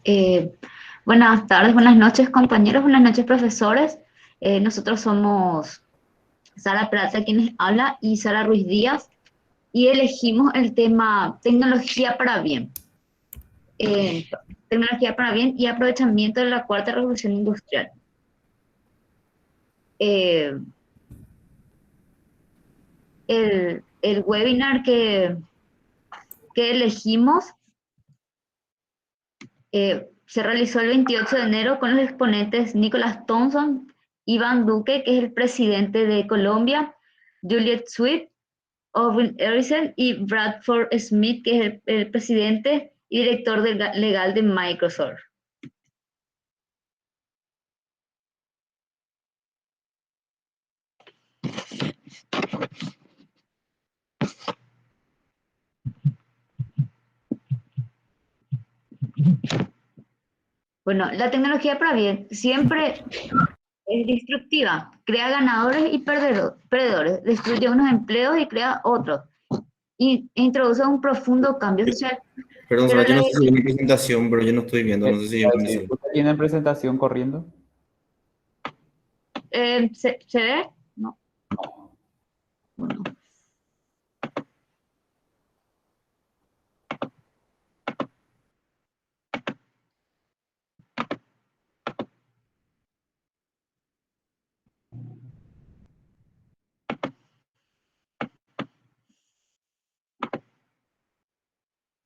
Eh, Buenas tardes, buenas noches compañeros, buenas noches profesores. Nosotros somos Sara Plata quienes habla y Sara Ruiz Díaz y elegimos el tema tecnología para bien. Eh, Tecnología para bien y aprovechamiento de la cuarta revolución industrial. Eh, el webinar que elegimos se realizó el 28 de enero con los exponentes Nicolás Thompson, Iván Duque, que es el presidente de Colombia, Juliet Swift, Owen Erickson y Bradford Smith, que es el presidente y director legal de Microsoft. Bueno, la tecnología para bien siempre es destructiva, crea ganadores y perdedores, destruye unos empleos y crea otros, y introduce un profundo cambio social. Perdón, Pero Sara, yo no sé si es mi presentación, pero yo no estoy viendo, no sé si es mi Sí, solo. ¿usted tiene presentación corriendo? ¿se ve? No. No. Bueno.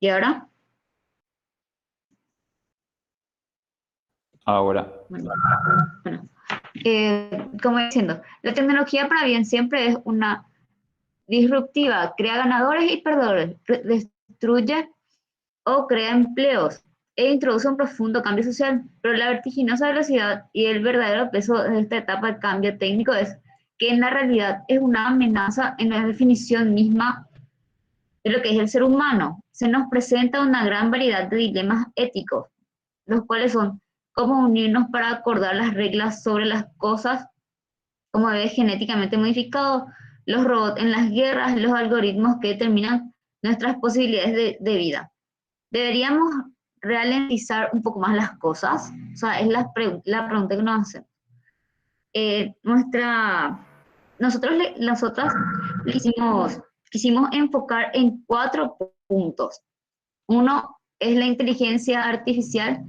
¿Y ahora? Ahora. Bueno, bueno. Como diciendo, la tecnología para bien siempre es una disruptiva, crea ganadores y perdedores, destruye o crea empleos e introduce un profundo cambio social, pero la vertiginosa velocidad y el verdadero peso de esta etapa de cambio técnico es que en la realidad es una amenaza en la definición misma de lo que es el ser humano. Se nos presenta una gran variedad de dilemas éticos, los cuales son cómo unirnos para acordar las reglas sobre las cosas, como bebés genéticamente modificados, los robots en las guerras, los algoritmos que determinan nuestras posibilidades de vida. Deberíamos ralentizar un poco más las cosas, o sea, es la pregunta que nos hacemos. Nosotras quisimos enfocar en 4 puntos. Uno es la inteligencia artificial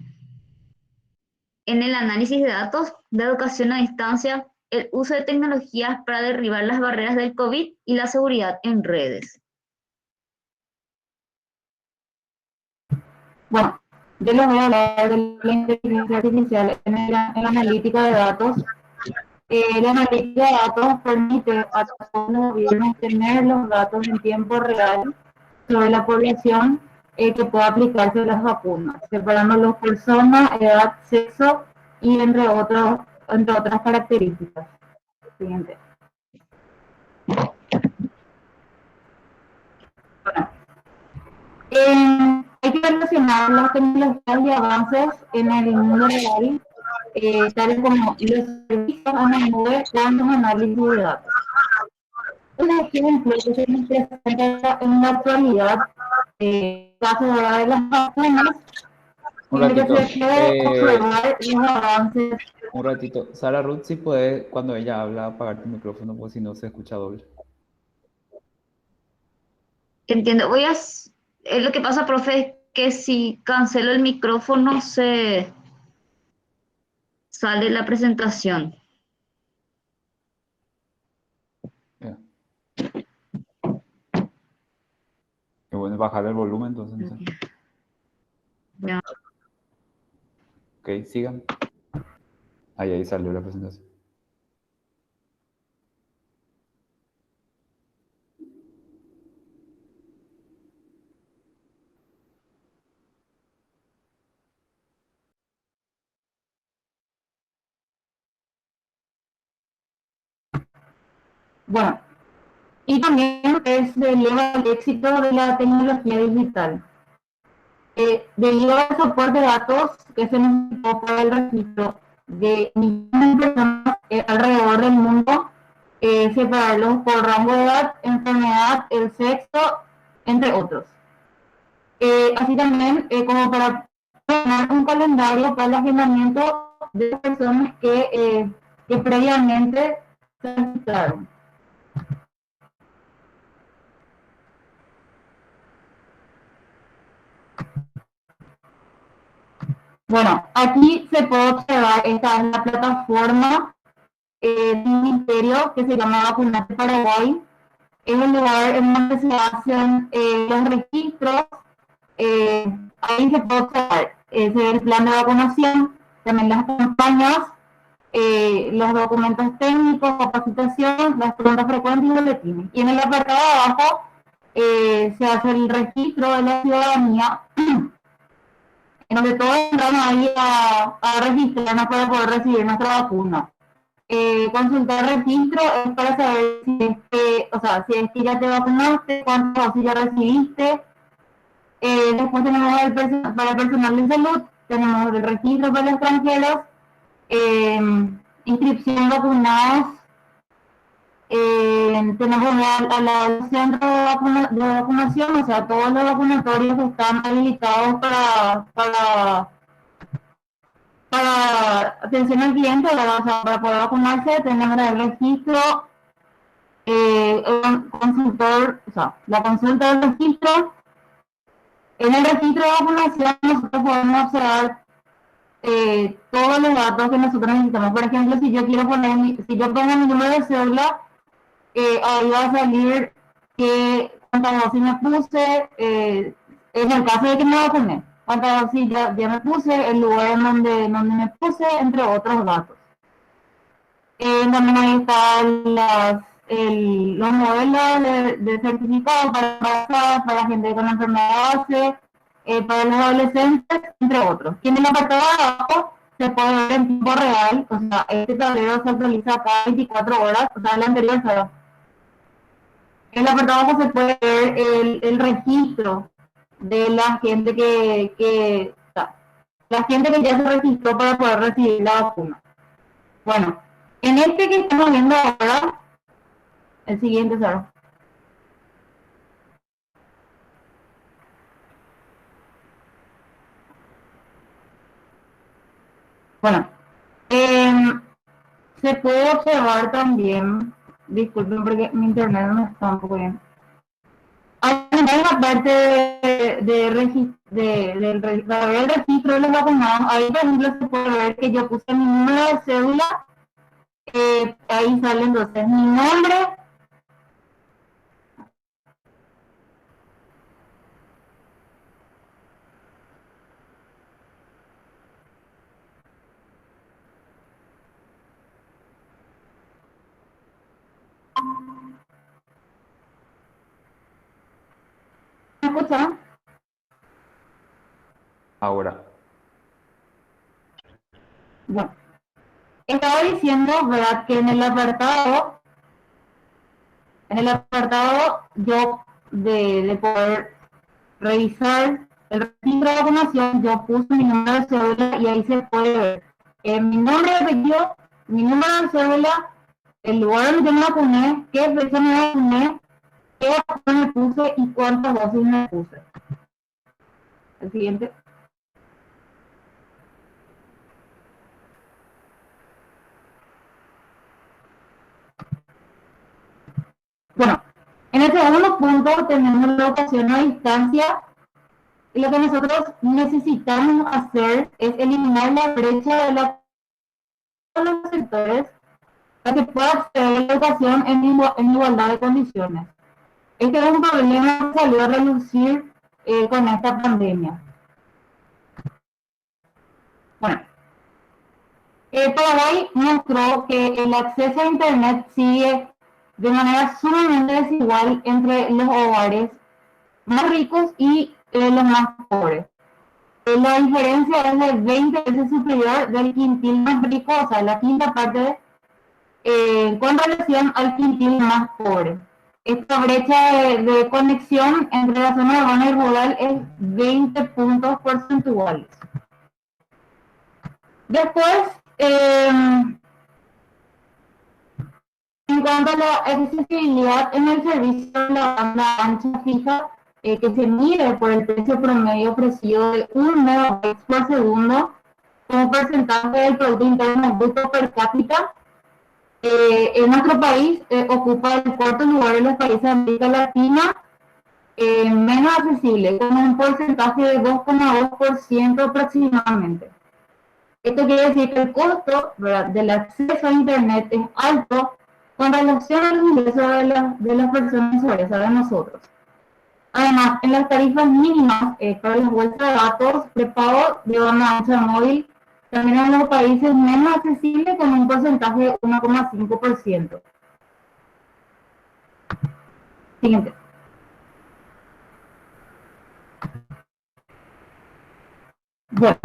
en el análisis de datos, de educación a distancia, el uso de tecnologías para derribar las barreras del COVID y la seguridad en redes. Bueno, yo les voy a hablar de la inteligencia artificial en la analítica de datos. La analítica de datos permite a todos los gobiernos tener los datos en tiempo real sobre la población que pueda aplicarse las vacunas, separándolos por zona, edad, sexo y entre otras características. Siguiente. Bueno, hay que relacionar las tecnologías y avances en el mundo real, tales como los servicios a la nube con los análisis de datos. Un ejemplo que se nos presenta en la actualidad, caso de las vacunas, Un en el ratito. que se puede observar los avances. Un ratito. Sara Ruth, si puede, cuando ella habla, apagar tu micrófono, porque si no se escucha doble. Entiendo, lo que pasa, profe, es que si cancelo el micrófono se sale la presentación. Ya. Qué bueno, bajar el volumen, entonces. No sé. Ya. Ok, sigan. Ahí salió la presentación. Bueno, y también se eleva el éxito de la tecnología digital. Debido al soporte de datos que se necesitó para el registro de millones de personas alrededor del mundo, separarlos por rango de edad, enfermedad, el sexo, entre otros. Así también, como para tener un calendario para el agendamiento de personas que previamente se registraron. Bueno, aquí se puede observar, esta es la plataforma del ministerio que se llama Vacunate Paraguay. Es el lugar en donde se hacen los registros. Ahí se puede observar, se ve el plan de vacunación, también las campañas, los documentos técnicos, capacitación, las preguntas frecuentes y boletines. Y en el apartado de abajo se hace el registro de la ciudadanía, en donde todos entramos ahí a registrarnos para poder recibir nuestra vacuna. Consultar registro es para saber si es que ya te vacunaste, cuántas dosis ya recibiste. Después tenemos para el personal de salud, tenemos el registro para los extranjeros, inscripción vacunados, tenemos al centro de vacunación, o sea, todos los vacunatorios están habilitados para atención al cliente, o sea, para poder vacunarse. Tenemos el registro, consultor, o sea, la consulta del registro. En el registro de vacunación nosotros podemos observar todos los datos que nosotros necesitamos. Por ejemplo, si yo quiero poner, si yo pongo mi número de cédula, ahí va a salir cuántas dosis me puse, en el caso de que me vacuné, cuántas dosis ya me puse, el lugar en donde me puse, entre otros datos. También ahí están los modelos de certificado para gente con enfermedad base, para los adolescentes, entre otros. Y en el apartado de abajo se puede ver en tiempo real, o sea, este tablero se actualiza cada 24 horas, o sea, el anterior cero. En el apartado de abajo se puede ver el registro de la gente la gente que ya se registró para poder recibir la vacuna. Bueno, en este que estamos viendo ahora, el siguiente, Sara. Bueno, se puede observar también, disculpen porque mi internet no está un poco bien. En la parte del registro de los vacunados, ahí por ejemplo se puede ver que yo puse mi número de cédula, ahí sale entonces mi nombre, ¿me escuchan? Ahora. Bueno, estaba diciendo, ¿verdad?, que en el apartado yo de poder revisar el registro de vacunación, yo puse mi número de cédula y ahí se puede ver mi nombre de apellido, mi número de cédula, el lugar donde me vacuné, qué fecha me vacuné, qué vacuna me puse y cuántas dosis me puse. El siguiente. Bueno, en el segundo punto tenemos la educación a distancia. Y lo que nosotros necesitamos hacer es eliminar la brecha de los sectores para que pueda acceder a la educación en igualdad de condiciones. Este es un problema que salió a relucir con esta pandemia. Bueno, Paraguay mostró que el acceso a Internet sigue de manera sumamente desigual entre los hogares más ricos y los más pobres. La diferencia es de 20 veces superior del quintil más rico, o sea, la quinta parte, con relación al quintil más pobre. Esta brecha de conexión entre la zona urbana y rural es 20 puntos porcentuales. Después, en cuanto a la accesibilidad en el servicio de la banda ancha fija, que se mide por el precio promedio ofrecido de 1 megabytes por segundo como porcentaje del Producto Interno Bruto per cápita. En nuestro país ocupa el cuarto lugar en los países de América Latina menos accesible, con un porcentaje de 2,2% aproximadamente. Esto quiere decir que el costo, ¿verdad?, del acceso a Internet es alto con relación a los ingresos de las personas usuarias, de nosotros. Además, en las tarifas mínimas para las bolsas de datos prepago de banda ancha móvil, también en los países menos accesibles con un porcentaje de 1,5%. Siguiente. Bueno,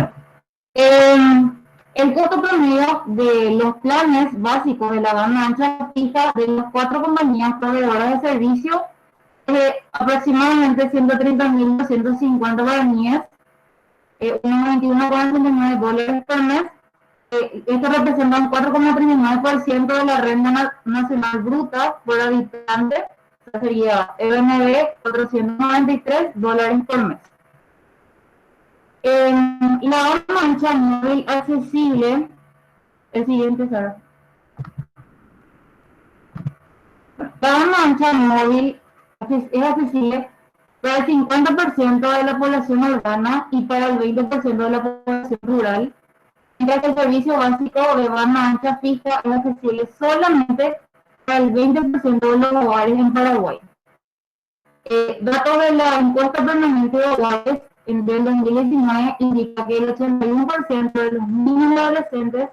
el costo promedio de los planes básicos de la banda ancha fija de las 4 compañías proveedoras de servicio es aproximadamente 130.250 guaraníes, unos $21,99 por mes. Esto representa un 4,39% de la renta nacional bruta por habitante. Eso sería EBNB $493 por mes. La banda ancha móvil accesible, el siguiente, Sara. La banda ancha móvil es accesible para el 50% de la población urbana y para el 20% de la población rural, mientras que el servicio básico de banda ancha fija es accesible solamente para el 20% de los hogares en Paraguay. Datos de la encuesta permanente de hogares del 2019 indica que el 81% de los niños y adolescentes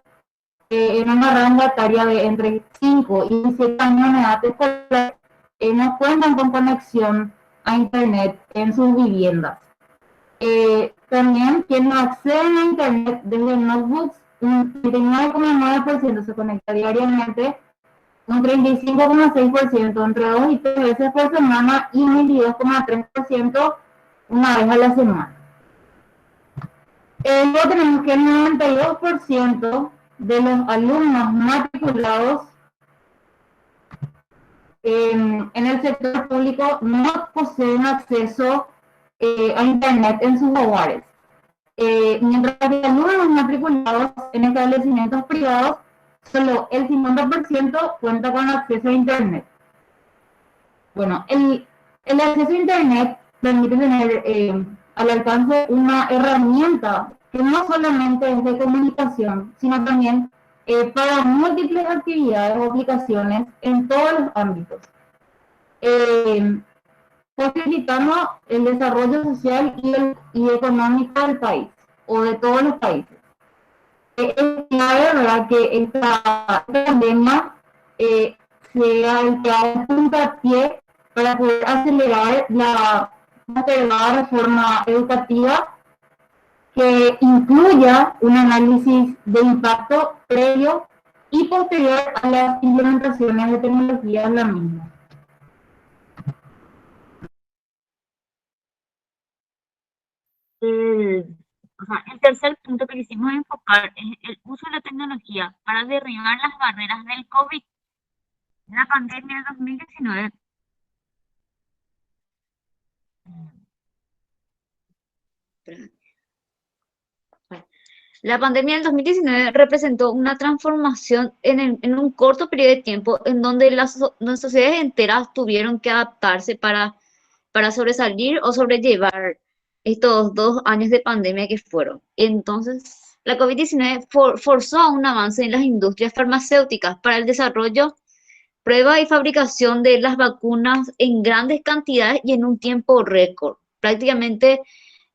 en una rango etaria de entre 5 y 17 años de edad escolar no cuentan con conexión a Internet en sus viviendas. También quienes acceden a Internet desde notebooks, un 39,9% se conecta diariamente, un 35,6% entre 2 y 3 veces por semana y un 22,3% una vez a la semana. Luego tenemos que el 92% de los alumnos matriculados en el sector público no poseen acceso a Internet en sus hogares, mientras que los alumnos matriculados en establecimientos privados, solo el 50% cuenta con acceso a Internet. Bueno, el acceso a Internet permite tener al alcance una herramienta que no solamente es de comunicación, sino también para múltiples actividades o aplicaciones en todos los ámbitos, posibilitando el desarrollo social y económico del país, o de todos los países. Es clave, ¿verdad?, que esta pandemia sea el que haga puntapié para poder acelerar la reforma educativa que incluya un análisis de impacto previo y posterior a las implementaciones de tecnología en la misma. El tercer punto que quisimos enfocar es el uso de la tecnología para derribar las barreras del COVID. La pandemia del 2019 La pandemia del 2019 representó una transformación en un corto periodo de tiempo en donde las sociedades enteras tuvieron que adaptarse para sobresalir o sobrellevar estos 2 años de pandemia que fueron. Entonces, la COVID-19 forzó un avance en las industrias farmacéuticas para el desarrollo, prueba y fabricación de las vacunas en grandes cantidades y en un tiempo récord. Prácticamente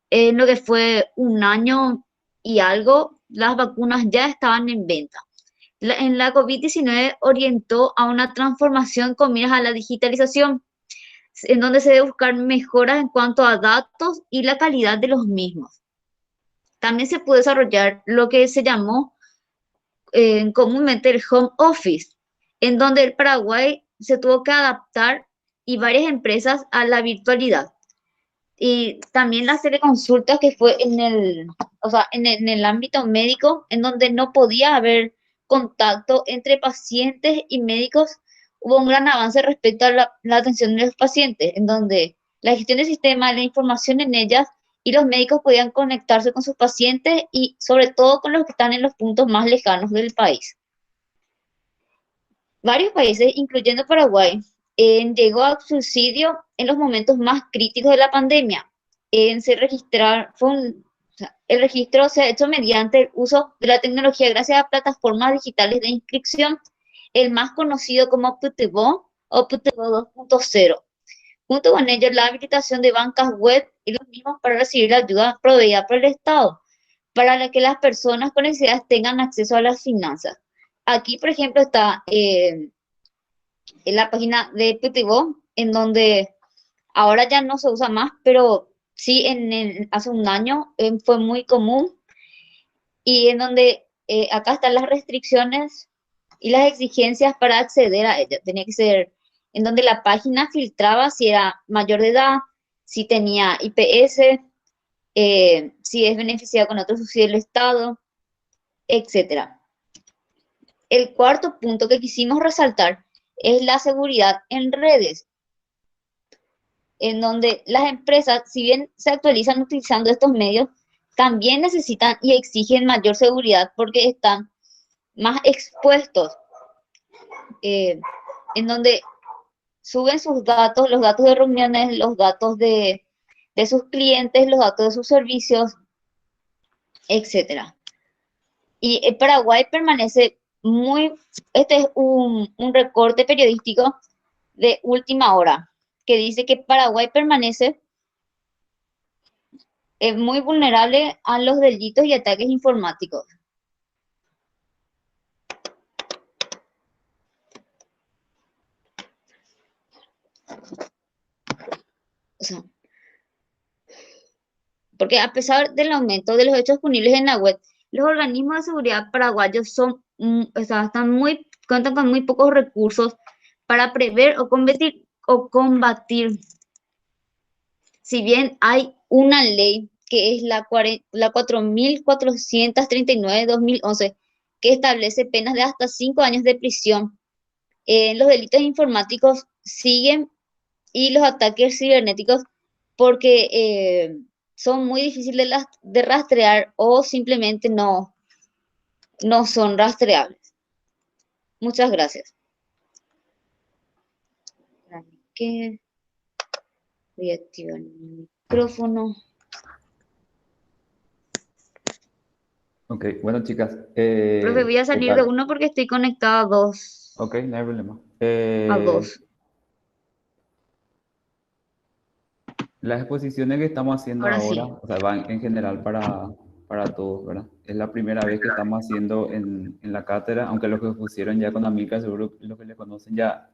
en lo que fue un año y algo, las vacunas ya estaban en venta. En la COVID-19 orientó a una transformación con miras a la digitalización, en donde se debe buscar mejoras en cuanto a datos y la calidad de los mismos. También se pudo desarrollar lo que se llamó comúnmente el home office, en donde el Paraguay se tuvo que adaptar y varias empresas a la virtualidad. Y también las teleconsultas que fue en el ámbito médico, en donde no podía haber contacto entre pacientes y médicos, hubo un gran avance respecto a la atención de los pacientes, en donde la gestión del sistema, la información en ellas, y los médicos podían conectarse con sus pacientes y sobre todo con los que están en los puntos más lejanos del país. Varios países, incluyendo Paraguay, llegó a subsidio en los momentos más críticos de la pandemia. El registro se ha hecho mediante el uso de la tecnología gracias a plataformas digitales de inscripción, el más conocido como PTBO o PTBO 2.0. Junto con ello, la habilitación de bancas web y los mismos para recibir la ayuda proveída por el Estado, para que las personas con necesidades tengan acceso a las finanzas. Aquí, por ejemplo, está en la página de PTBO, en donde ahora ya no se usa más, pero sí hace un año fue muy común, y en donde acá están las restricciones y las exigencias para acceder a ella. Tenía que ser en donde la página filtraba si era mayor de edad, si tenía IPS, si es beneficiado con otro subsidio del Estado, etc. El cuarto punto que quisimos resaltar es la seguridad en redes, en donde las empresas, si bien se actualizan utilizando estos medios, también necesitan y exigen mayor seguridad porque están más expuestos, en donde suben sus datos, los datos de reuniones, los datos de sus clientes, los datos de sus servicios, etc. Y Paraguay permanece este es un recorte periodístico de última hora, que dice que Paraguay permanece muy vulnerable a los delitos y ataques informáticos. O sea, porque a pesar del aumento de los hechos punibles en la web, los organismos de seguridad paraguayos cuentan con muy pocos recursos para prever o combatir. Si bien hay una ley que es la 4.439 de 2011, que establece penas de hasta 5 años de prisión, los delitos informáticos siguen, y los ataques cibernéticos, porque son muy difíciles de rastrear o simplemente no son rastreables. Muchas gracias. Voy a activar mi micrófono. Ok, bueno, chicas. Profe, voy a salir de uno porque estoy conectada a dos. Ok, no hay problema. A dos. Las exposiciones que estamos haciendo Ahora ahora, sí. o sea, van en general para todos, ¿verdad? Es la primera vez que estamos haciendo en la cátedra, aunque los que pusieron ya con Amica, seguro que los que le conocen ya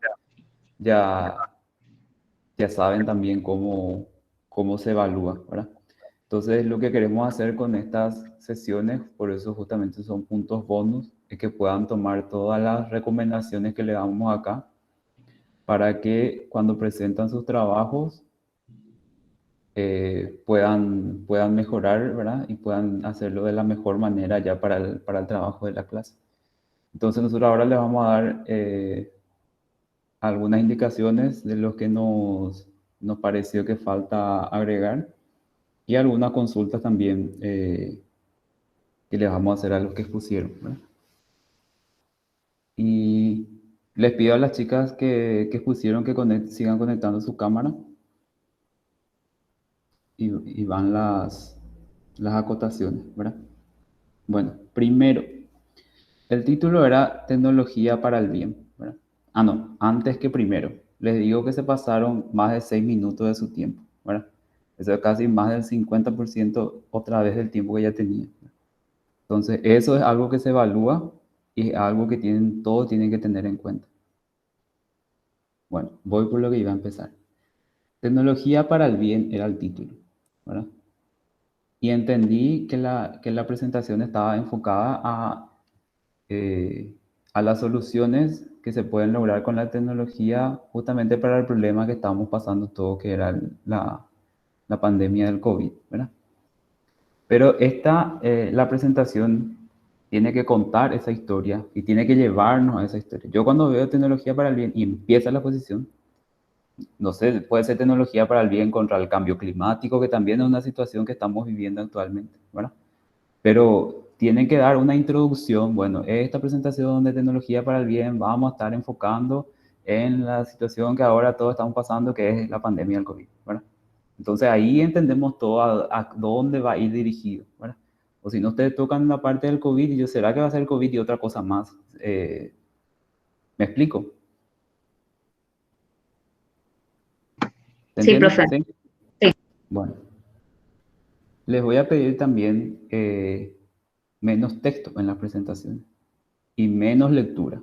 saben también cómo se evalúa, ¿verdad? Entonces, lo que queremos hacer con estas sesiones, por eso justamente son puntos bonus, es que puedan tomar todas las recomendaciones que le damos acá, para que cuando presentan sus trabajos puedan mejorar, ¿verdad? Y puedan hacerlo de la mejor manera ya para el trabajo de la clase. Entonces nosotros ahora les vamos a dar algunas indicaciones de lo que nos pareció que falta agregar, y algunas consultas también que les vamos a hacer a los que expusieron, ¿verdad? Y les pido a las chicas que expusieron que sigan conectando su cámara. Y van las acotaciones, ¿verdad? Bueno, primero, el título era Tecnología para el Bien, ¿verdad? Ah, no, antes que primero. Les digo que se pasaron más de 6 minutos de su tiempo, ¿verdad? Eso es casi más del 50% otra vez del tiempo que ya tenía. Entonces, eso es algo que se evalúa y es algo que todos tienen que tener en cuenta. Bueno, voy por lo que iba a empezar. Tecnología para el Bien era el título, ¿verdad? Y entendí que la presentación estaba enfocada a las soluciones que se pueden lograr con la tecnología justamente para el problema que estábamos pasando todos, que era la pandemia del COVID, ¿verdad? Pero la presentación tiene que contar esa historia y tiene que llevarnos a esa historia. Yo cuando veo tecnología para el bien y empieza la exposición, no sé, puede ser tecnología para el bien contra el cambio climático, que también es una situación que estamos viviendo actualmente, ¿verdad? Pero tienen que dar una introducción. Bueno, esta presentación de tecnología para el bien vamos a estar enfocando en la situación que ahora todos estamos pasando, que es la pandemia del COVID, ¿verdad? Entonces ahí entendemos todo a dónde va a ir dirigido, ¿verdad? O si no, ustedes tocan la parte del COVID y yo, ¿será que va a ser el COVID y otra cosa más? ¿Me explico? ¿Se Sí, entiende? profe. Sí. Sí. Bueno, les voy a pedir también menos texto en las presentaciones y menos lectura,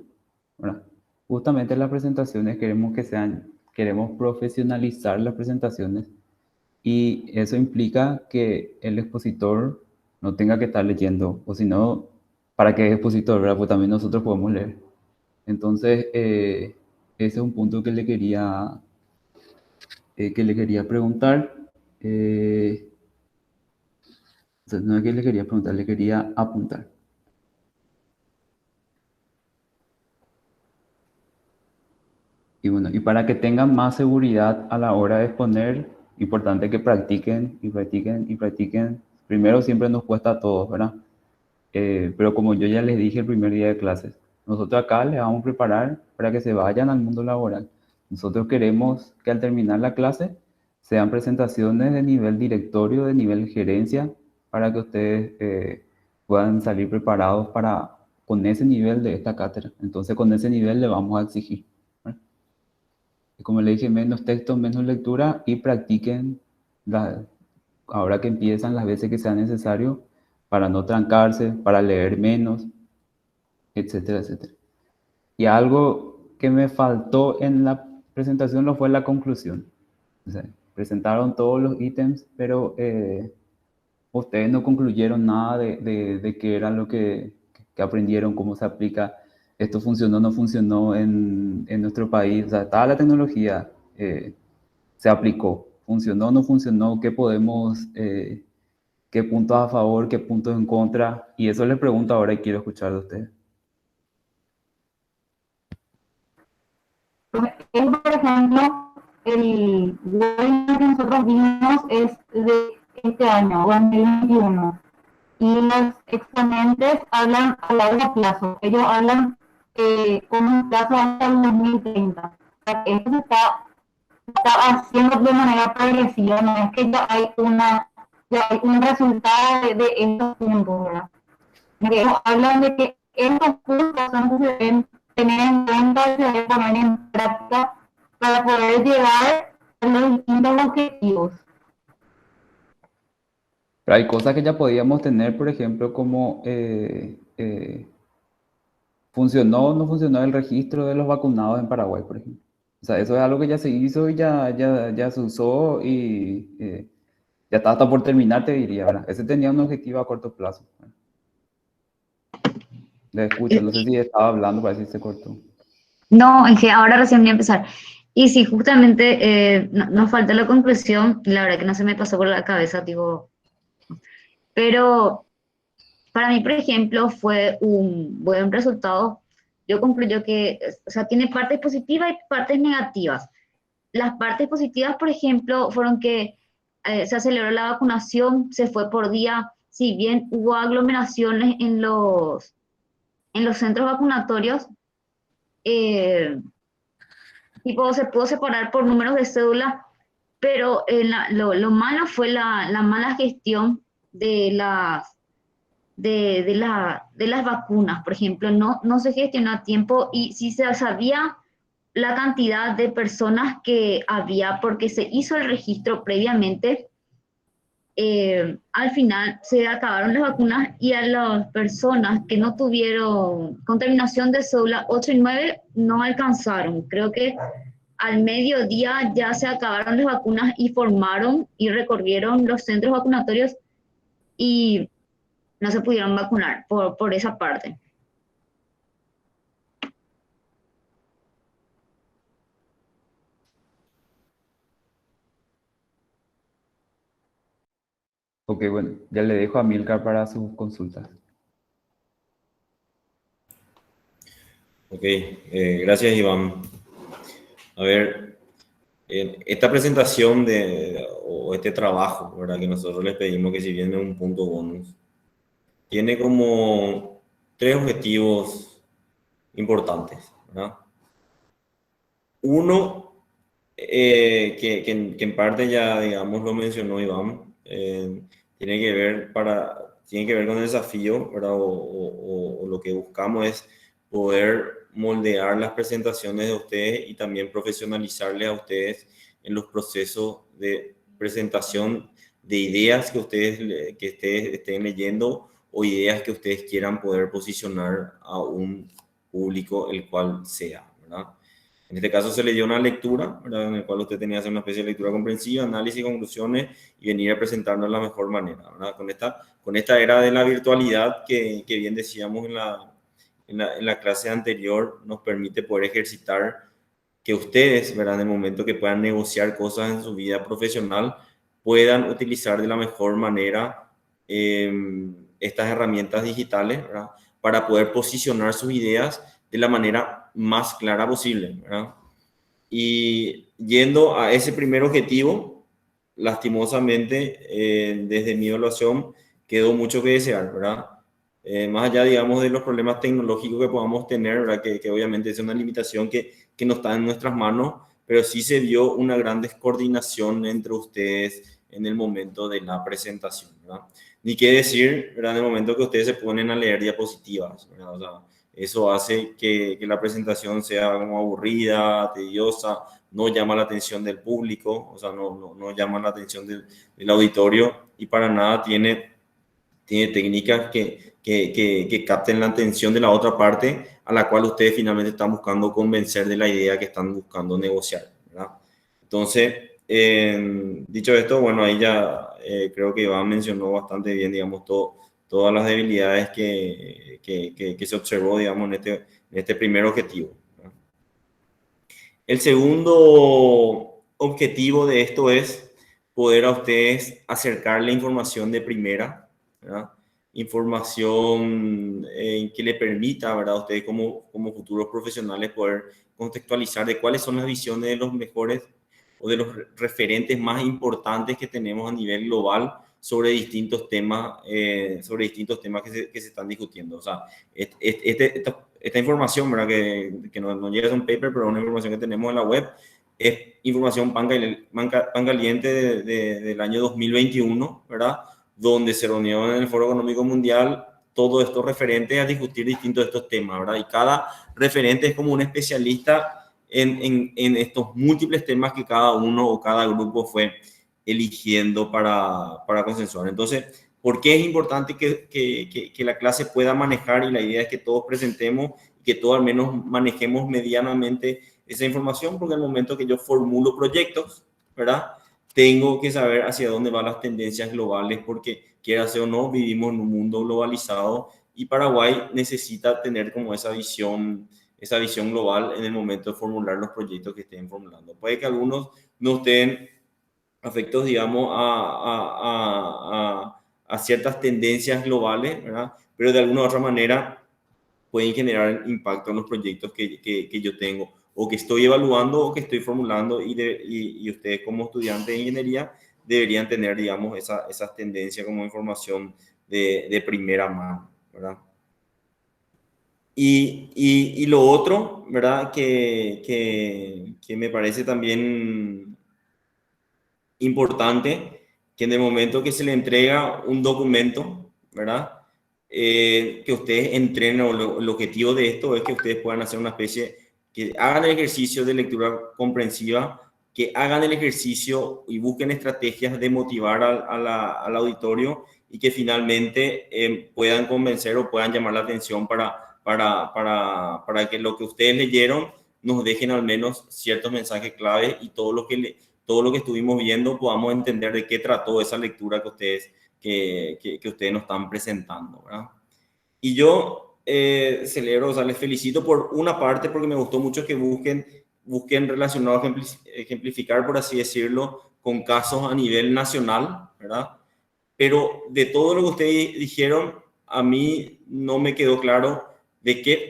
¿verdad? Justamente las presentaciones queremos profesionalizar las presentaciones y eso implica que el expositor no tenga que estar leyendo, o si no, ¿para qué es expositor, verdad? Pues también nosotros podemos leer. Entonces, ese es un punto que le quería preguntar. O sea, no es que le quería preguntar, le quería apuntar. Y bueno, y para que tengan más seguridad a la hora de exponer, importante que practiquen y practiquen y practiquen. Primero siempre nos cuesta a todos, ¿verdad? Pero como yo ya les dije el primer día de clases, nosotros acá les vamos a preparar para que se vayan al mundo laboral. Nosotros queremos que al terminar la clase sean presentaciones de nivel directorio, de nivel gerencia, para que ustedes puedan salir preparados con ese nivel de esta cátedra. Entonces con ese nivel le vamos a exigir, ¿verdad? Y como le dije, menos texto, menos lectura y practiquen ahora que empiezan las veces que sea necesario para no trancarse, para leer menos, etcétera, etcétera. Y algo que me faltó en la presentación no fue la conclusión. O sea, presentaron todos los ítems, pero ustedes no concluyeron nada de qué era lo que aprendieron, cómo se aplica, esto funcionó, no funcionó en nuestro país. O sea, toda la tecnología se aplicó, funcionó, no funcionó, qué puntos a favor, qué puntos en contra, y eso les pregunto ahora y quiero escuchar de ustedes. Por ejemplo, el webinar que nosotros vimos es de este año, 2021, y los exponentes hablan a largo plazo. Ellos hablan con un plazo hasta el 2030. O sea, esto se está haciendo de manera progresiva, no es que ya hay un resultado de estos puntos, ¿verdad? Ellos hablan de que estos puntos son que se deben tener en cuenta y se deben poner en práctica para poder llegar a los distintos objetivos. Pero hay cosas que ya podíamos tener, por ejemplo, como funcionó o no funcionó el registro de los vacunados en Paraguay, por ejemplo. O sea, eso es algo que ya se hizo y ya se usó y ya está hasta por terminar, te diría, ¿verdad? Ese tenía un objetivo a corto plazo. Le escucho, no sé si estaba hablando, parece que se cortó. No, es que ahora recién voy a empezar. Y sí, justamente nos falta la conclusión, la verdad que no se me pasó por la cabeza, digo, pero para mí, por ejemplo, fue un buen resultado. Yo concluyo que, o sea, tiene partes positivas y partes negativas. Las partes positivas, por ejemplo, fueron que se aceleró la vacunación, se fue por día, si bien hubo aglomeraciones en los centros vacunatorios, tipo, se pudo separar por números de cédula, pero lo malo fue la mala gestión de de las vacunas, por ejemplo, no se gestionó a tiempo y si se sabía la cantidad de personas que había porque se hizo el registro previamente, al final se acabaron las vacunas y a las personas que no tuvieron contaminación de cédula 8 y 9 no alcanzaron. Creo que al mediodía ya se acabaron las vacunas y formaron y recorrieron los centros vacunatorios y no se pudieron vacunar por esa parte. Ok, bueno, ya le dejo a Milcar para sus consultas. Ok, gracias Iván. A ver, Esta presentación o este trabajo, ¿verdad? Que nosotros les pedimos, que si bien es un punto bonus, tiene como 3 objetivos importantes, ¿verdad? Uno, que en parte ya, digamos, lo mencionó Iván, tiene que ver con el desafío, ¿verdad? O lo que buscamos es poder moldear las presentaciones de ustedes y también profesionalizarles a ustedes en los procesos de presentación de ideas que ustedes estén leyendo o ideas que ustedes quieran poder posicionar a un público el cual sea, ¿verdad? En este caso se le dio una lectura, ¿verdad? En el cual usted tenía que hacer una especie de lectura comprensiva, análisis, conclusiones y venir a presentarnos de la mejor manera, ¿verdad? Con esta era de la virtualidad que bien decíamos en la clase anterior, nos permite poder ejercitar que ustedes, ¿verdad? En el momento que puedan negociar cosas en su vida profesional, puedan utilizar de la mejor manera estas herramientas digitales, ¿verdad? Para poder posicionar sus ideas de la manera más clara posible, ¿verdad? Y yendo a ese primer objetivo, lastimosamente, desde mi evaluación, quedó mucho que desear, ¿verdad? Más allá, digamos, de los problemas tecnológicos que podamos tener, ¿verdad? Que obviamente es una limitación que no está en nuestras manos, pero sí se vio una gran descoordinación entre ustedes en el momento de la presentación, ¿verdad? Ni qué decir, ¿verdad? En el momento que ustedes se ponen a leer diapositivas, ¿verdad? O sea, eso hace que la presentación sea como aburrida, tediosa, no llama la atención del público, o sea, no llama la atención del auditorio y para nada tiene técnicas que capten la atención de la otra parte a la cual ustedes finalmente están buscando convencer de la idea que están buscando negociar, ¿verdad? Entonces, dicho esto, bueno, ahí ya creo que Iván mencionó bastante bien, digamos, todas las debilidades que se observó, digamos, en este primer objetivo, ¿verdad? El segundo objetivo de esto es poder a ustedes acercarle información de primera, ¿verdad? Información que le permita, ¿verdad? A ustedes como futuros profesionales poder contextualizar de cuáles son las visiones de los mejores o de los referentes más importantes que tenemos a nivel global sobre distintos temas que se están discutiendo. O sea, esta información, ¿verdad? Que no llega a un paper, pero una información que tenemos en la web, es información pan caliente del año 2021, ¿verdad? Donde se reunió en el Foro Económico Mundial todos estos referentes a discutir distintos de estos temas, ¿verdad? Y cada referente es como un especialista en estos múltiples temas que cada uno o cada grupo fue eligiendo para consensuar. Entonces, ¿por qué es importante que la clase pueda manejar? Y la idea es que todos presentemos, que todos al menos manejemos medianamente esa información, porque al momento que yo formulo proyectos, ¿verdad? Tengo que saber hacia dónde van las tendencias globales, porque quiera sea o no, vivimos en un mundo globalizado y Paraguay necesita tener como esa visión global en el momento de formular los proyectos que estén formulando. Puede que algunos no estén afectos, digamos, a ciertas tendencias globales, ¿verdad? Pero de alguna u otra manera pueden generar impacto en los proyectos que yo tengo o que estoy evaluando o que estoy formulando y ustedes como estudiantes de ingeniería deberían tener, digamos, esas tendencias como información de primera mano, ¿verdad? Y lo otro, ¿verdad? Que me parece también importante, que en el momento que se le entrega un documento, ¿verdad? Que ustedes entrenen, o el objetivo de esto es que ustedes puedan hacer una especie, que hagan el ejercicio de lectura comprensiva, que hagan el ejercicio y busquen estrategias de motivar al auditorio y que finalmente puedan convencer o puedan llamar la atención para que lo que ustedes leyeron nos dejen al menos ciertos mensajes clave y todo lo que estuvimos viendo podamos entender de qué trató esa lectura que ustedes nos están presentando, ¿verdad? Y yo celebro, o sea, les felicito por una parte porque me gustó mucho que busquen relacionado a ejemplificar, por así decirlo, con casos a nivel nacional, ¿verdad? Pero de todo lo que ustedes dijeron, a mí no me quedó claro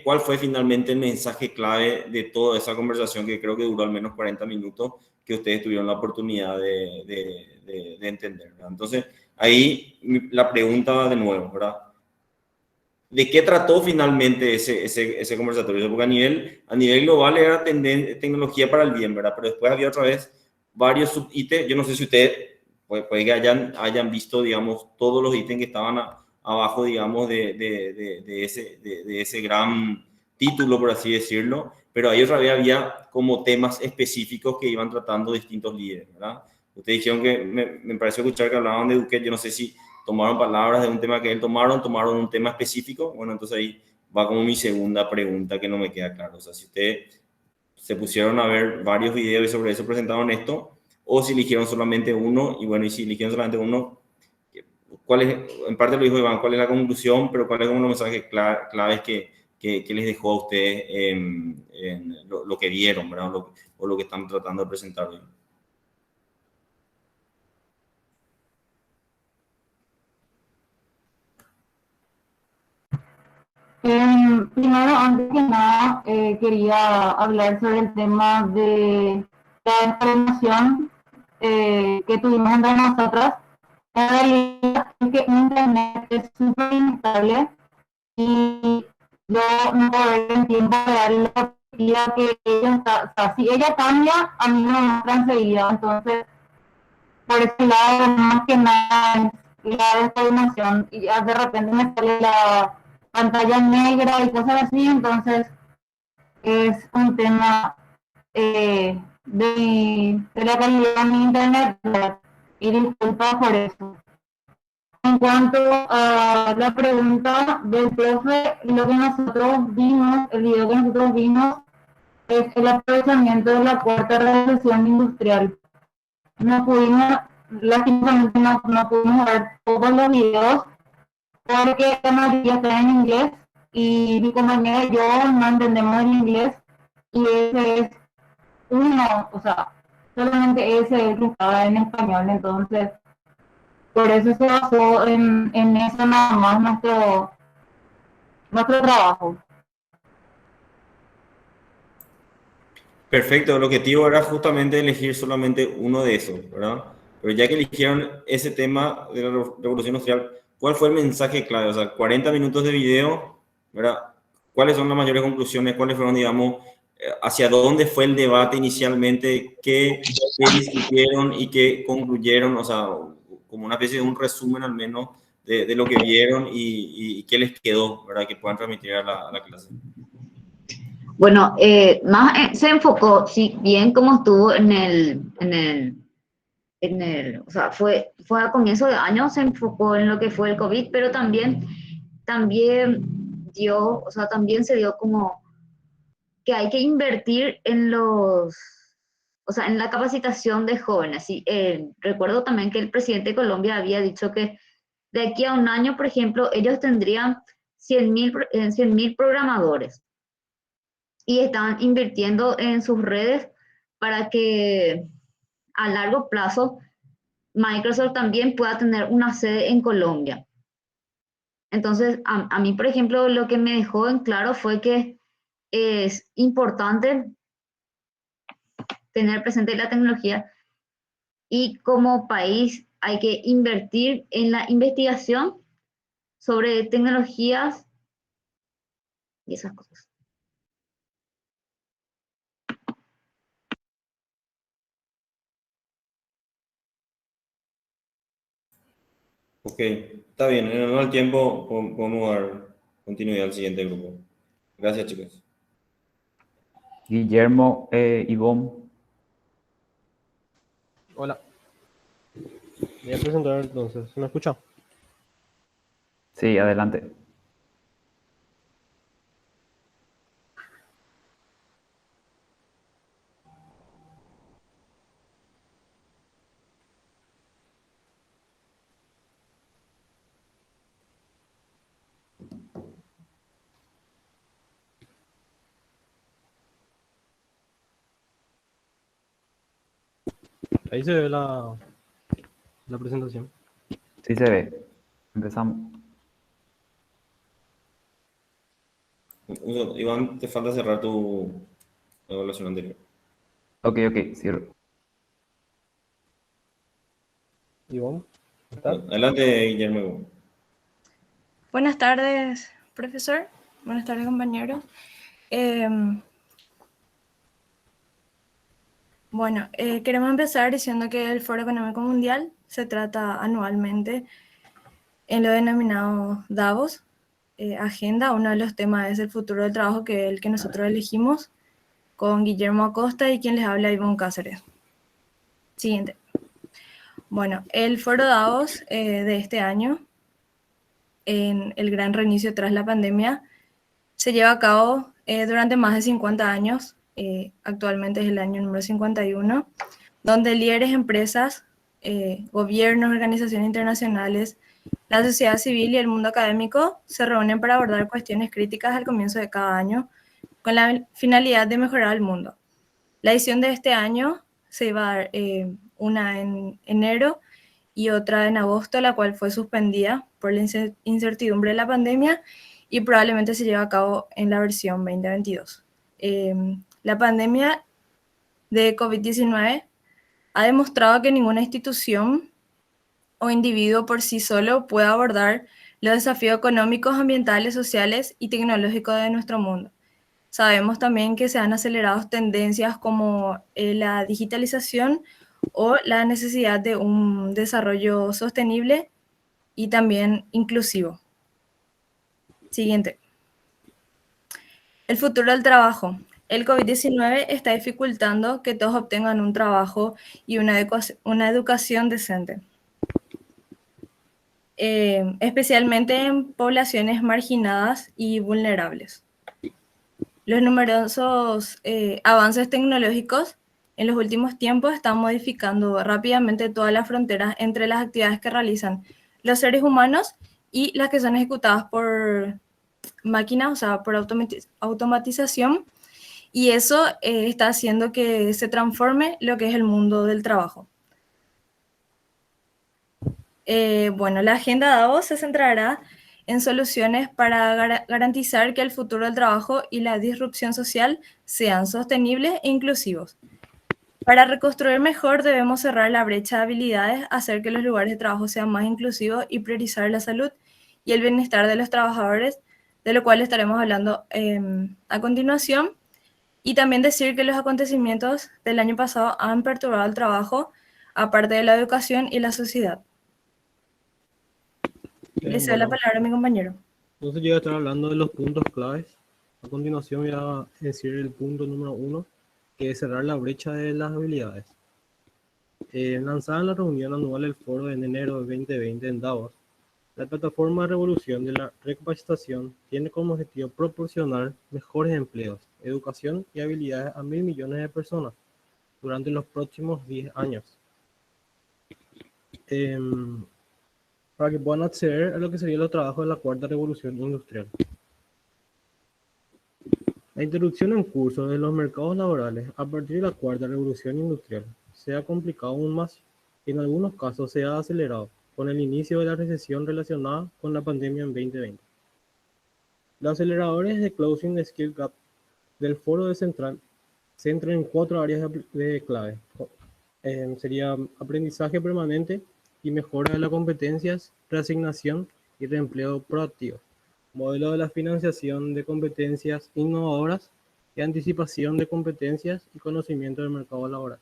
cuál fue finalmente el mensaje clave de toda esa conversación que creo que duró al menos 40 minutos que ustedes tuvieron la oportunidad de entender, ¿verdad? Entonces, ahí la pregunta de nuevo, ¿verdad? ¿De qué trató finalmente ese conversatorio? Porque a nivel global era tecnología para el bien, ¿verdad? Pero después había otra vez varios sub-ítems. Yo no sé si ustedes puede que hayan visto, digamos, todos los ítems que estaban abajo, digamos, de ese gran título, por así decirlo. Pero ahí otra vez había como temas específicos que iban tratando distintos líderes, ¿verdad? Ustedes dijeron que me pareció escuchar que hablaban de Duque. Yo no sé si tomaron palabras de un tema que él tomaron un tema específico. Bueno, entonces ahí va como mi segunda pregunta que no me queda claro. O sea, si ustedes se pusieron a ver varios videos y sobre eso presentaron esto, o si eligieron solamente uno, y bueno, y si eligieron solamente uno, ¿cuál es, en parte lo dijo Iván, cuál es la conclusión, pero cuáles son los mensajes claves que les dejó a ustedes en lo que vieron, ¿verdad? O lo que están tratando de presentar hoy? Primero, antes que nada, quería hablar sobre el tema de la información que tuvimos entre nosotras. En realidad es que Internet es súper inestable y yo no puedo ver en tiempo real lo que ella está, o sea, si ella cambia, a mí no me muestra enseguida. Entonces, por ese lado, más que nada, es la desinformación y ya de repente me sale la pantalla negra y cosas así. Entonces, es un tema de la calidad de mi internet, ¿verdad? Y disculpa por eso. En cuanto a la pregunta del profe, lo que nosotros vimos, el video que nosotros vimos, es el aprovechamiento de la cuarta revolución industrial. No pudimos, lastimosamente no pudimos ver todos los videos porque la mayoría está en inglés y mi compañera y yo no entendemos el inglés y ese es uno, o sea, solamente ese es que estaba en español. Entonces por eso se basó en eso nada más nuestro trabajo. Perfecto, el objetivo era justamente elegir solamente uno de esos, ¿verdad? Pero ya que eligieron ese tema de la revolución industrial, ¿cuál fue el mensaje clave? O sea, 40 minutos de video, ¿verdad? ¿Cuáles son las mayores conclusiones? ¿Cuáles fueron, digamos, hacia dónde fue el debate inicialmente? ¿Qué discutieron y qué concluyeron? O sea, como una especie de un resumen al menos de lo que vieron y qué les quedó, ¿verdad? Que puedan transmitir a la clase. Bueno, se enfocó, sí, bien como estuvo o sea, fue a comienzo de año, se enfocó en lo que fue el COVID, pero también o sea, también se dio como que hay que invertir o sea, en la capacitación de jóvenes. Y, recuerdo también que el presidente de Colombia había dicho que de aquí a un año, por ejemplo, ellos tendrían 100.000 programadores y están invirtiendo en sus redes para que a largo plazo Microsoft también pueda tener una sede en Colombia. Entonces, a mí, por ejemplo, lo que me dejó en claro fue que es importante tener presente la tecnología y como país hay que invertir en la investigación sobre tecnologías y esas cosas. Ok, está bien, en honor al tiempo podemos dar continuidad al siguiente grupo. Gracias, chicos. Guillermo Ivonne. Hola. Voy a presentar entonces. ¿Se me escucha? Sí, adelante. Ahí se ve la presentación. Sí se ve. Empezamos. Iván, te falta cerrar tu evaluación anterior. Ok, cierro. Iván, ¿está? Adelante, Guillermo. Buenas tardes, profesor. Buenas tardes, compañeros. Queremos empezar diciendo que el Foro Económico Mundial se trata anualmente en lo denominado Davos, Agenda. Uno de los temas es el futuro del trabajo, que es el que nosotros elegimos, con Guillermo Acosta y quien les habla, Ivonne Cáceres. Siguiente. Bueno, el Foro Davos de este año, en el gran reinicio tras la pandemia, se lleva a cabo durante más de 50 años, actualmente es el año número 51, donde líderes, empresas, gobiernos, organizaciones internacionales, la sociedad civil y el mundo académico se reúnen para abordar cuestiones críticas al comienzo de cada año, con la finalidad de mejorar el mundo. La edición de este año se iba a dar una en enero y otra en agosto, la cual fue suspendida por la incertidumbre de la pandemia y probablemente se lleve a cabo en la versión 2022. La pandemia de COVID-19 ha demostrado que ninguna institución o individuo por sí solo puede abordar los desafíos económicos, ambientales, sociales y tecnológicos de nuestro mundo. Sabemos también que se han acelerado tendencias como la digitalización o la necesidad de un desarrollo sostenible y también inclusivo. Siguiente. El futuro del trabajo. El COVID-19 está dificultando que todos obtengan un trabajo y una educación decente, especialmente en poblaciones marginadas y vulnerables. Los numerosos avances tecnológicos en los últimos tiempos están modificando rápidamente todas las fronteras entre las actividades que realizan los seres humanos y las que son ejecutadas por máquinas, o sea, por automatización, y eso está haciendo que se transforme lo que es el mundo del trabajo. La agenda Davos se centrará en soluciones para garantizar que el futuro del trabajo y la disrupción social sean sostenibles e inclusivos. Para reconstruir mejor debemos cerrar la brecha de habilidades, hacer que los lugares de trabajo sean más inclusivos y priorizar la salud y el bienestar de los trabajadores, de lo cual estaremos hablando a continuación. Y también decir que los acontecimientos del año pasado han perturbado el trabajo, aparte de la educación y la sociedad. Le cedo la palabra a mi compañero. Entonces yo voy a estar hablando de los puntos claves. A continuación voy a decir el punto número 1, que es cerrar la brecha de las habilidades. Lanzada en la reunión anual del foro en enero de 2020 en Davos, la plataforma de revolución de la recapacitación tiene como objetivo proporcionar mejores empleos, educación y habilidades a 1.000 millones de personas durante los próximos 10 años. Para que puedan acceder a lo que serían los trabajos de la cuarta revolución industrial. La introducción en curso de los mercados laborales a partir de la cuarta revolución industrial se ha complicado aún más y en algunos casos se ha acelerado con el inicio de la recesión relacionada con la pandemia en 2020. Los aceleradores de Closing the Skill Gap del foro de Central se centran en 4 áreas de clave. Sería aprendizaje permanente y mejora de las competencias, reasignación y reempleo proactivo, modelo de la financiación de competencias innovadoras y anticipación de competencias y conocimiento del mercado laboral.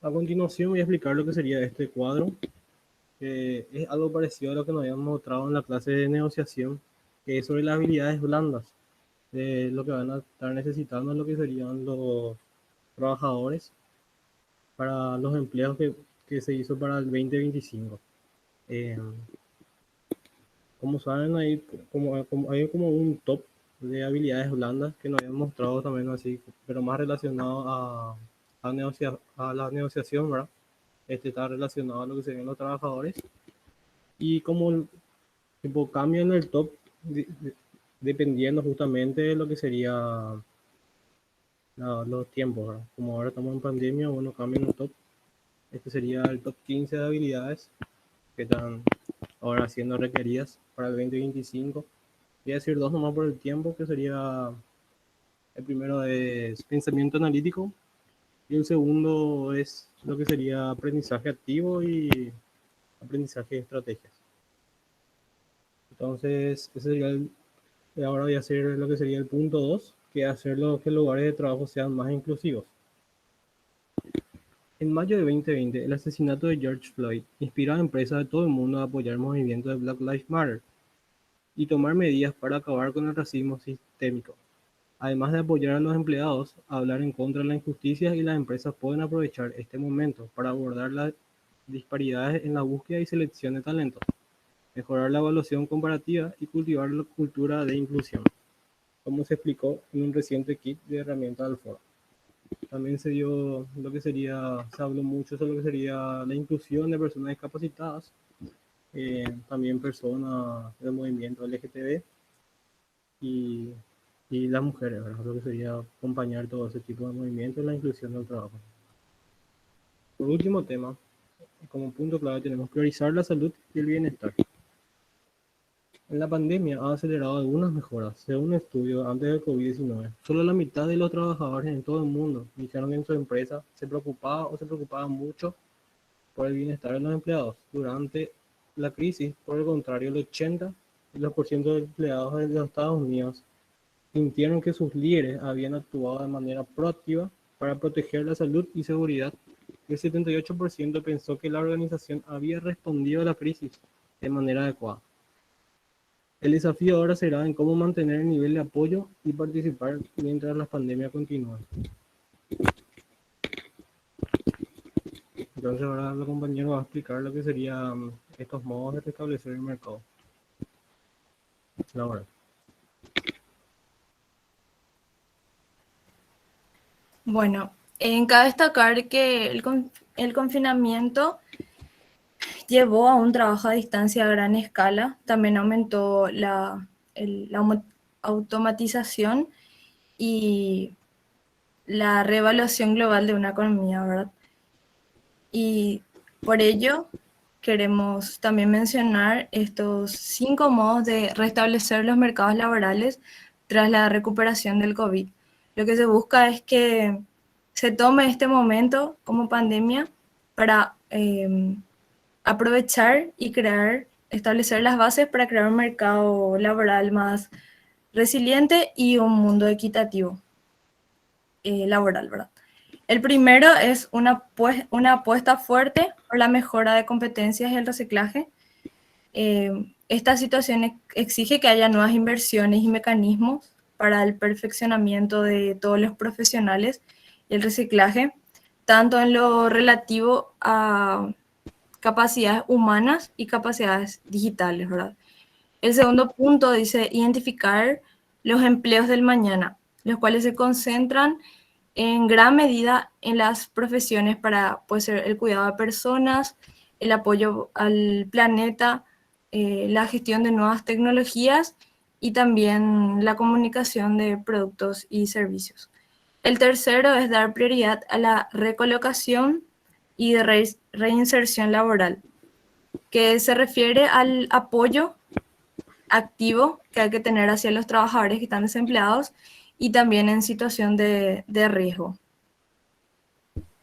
A continuación voy a explicar lo que sería este cuadro, que es algo parecido a lo que nos habíamos mostrado en la clase de negociación, que es sobre las habilidades blandas, de lo que van a estar necesitando lo que serían los trabajadores para los empleos que se hizo para el 2025. Como saben, hay como un top de habilidades blandas que nos habían mostrado también así, pero más relacionado a la negociación, ¿verdad? Está relacionado a lo que serían los trabajadores. Y como tipo cambio en el top, dependiendo justamente de lo que sería los tiempos, ¿verdad? Como ahora estamos en pandemia, bueno, cambia en el top. Este sería el top 15 de habilidades que están ahora siendo requeridas para el 2025. Voy a decir dos nomás por el tiempo, que sería, el primero es pensamiento analítico y el segundo es lo que sería aprendizaje activo y aprendizaje de estrategias. Entonces, ahora voy a hacer lo que sería el punto 2, que es hacer que los lugares de trabajo sean más inclusivos. En mayo de 2020, el asesinato de George Floyd inspiró a empresas de todo el mundo a apoyar el movimiento de Black Lives Matter y tomar medidas para acabar con el racismo sistémico. Además de apoyar a los empleados, hablar en contra de la injusticia, y las empresas pueden aprovechar este momento para abordar las disparidades en la búsqueda y selección de talentos, mejorar la evaluación comparativa y cultivar la cultura de inclusión, como se explicó en un reciente kit de herramientas del foro. También se habló mucho sobre lo que sería la inclusión de personas discapacitadas, también personas del movimiento LGTB y las mujeres, ¿verdad? Lo que sería acompañar todo ese tipo de movimientos en la inclusión del trabajo. Por último tema, como punto clave tenemos priorizar la salud y el bienestar. En la pandemia ha acelerado algunas mejoras. Según un estudio antes del COVID-19, solo la mitad de los trabajadores en todo el mundo dijeron que en su empresa se preocupaban mucho por el bienestar de los empleados. Durante la crisis, por el contrario, el 80% de empleados de los Estados Unidos sintieron que sus líderes habían actuado de manera proactiva para proteger la salud y seguridad. El 78% pensó que la organización había respondido a la crisis de manera adecuada. El desafío ahora será en cómo mantener el nivel de apoyo y participar mientras la pandemia continúa. Entonces ahora el compañero va a explicar lo que serían estos modos de restablecer el mercado laboral. Bueno, cabe destacar que el confinamiento llevó a un trabajo a distancia a gran escala, también aumentó la automatización y la reevaluación global de una economía, ¿verdad? Y por ello queremos también mencionar estos 5 modos de restablecer los mercados laborales tras la recuperación del COVID. Lo que se busca es que se tome este momento como pandemia para aprovechar y establecer las bases para crear un mercado laboral más resiliente y un mundo equitativo laboral, ¿verdad? El primero es una apuesta fuerte por la mejora de competencias y el reciclaje. Esta situación exige que haya nuevas inversiones y mecanismos para el perfeccionamiento de todos los profesionales y el reciclaje, tanto en lo relativo a capacidades humanas y capacidades digitales, ¿verdad? El segundo punto dice identificar los empleos del mañana, los cuales se concentran en gran medida en las profesiones para puede ser el cuidado de personas, el apoyo al planeta, la gestión de nuevas tecnologías y también la comunicación de productos y servicios. El tercero es dar prioridad a la recolocación y de reinserción laboral, que se refiere al apoyo activo que hay que tener hacia los trabajadores que están desempleados y también en situación de riesgo.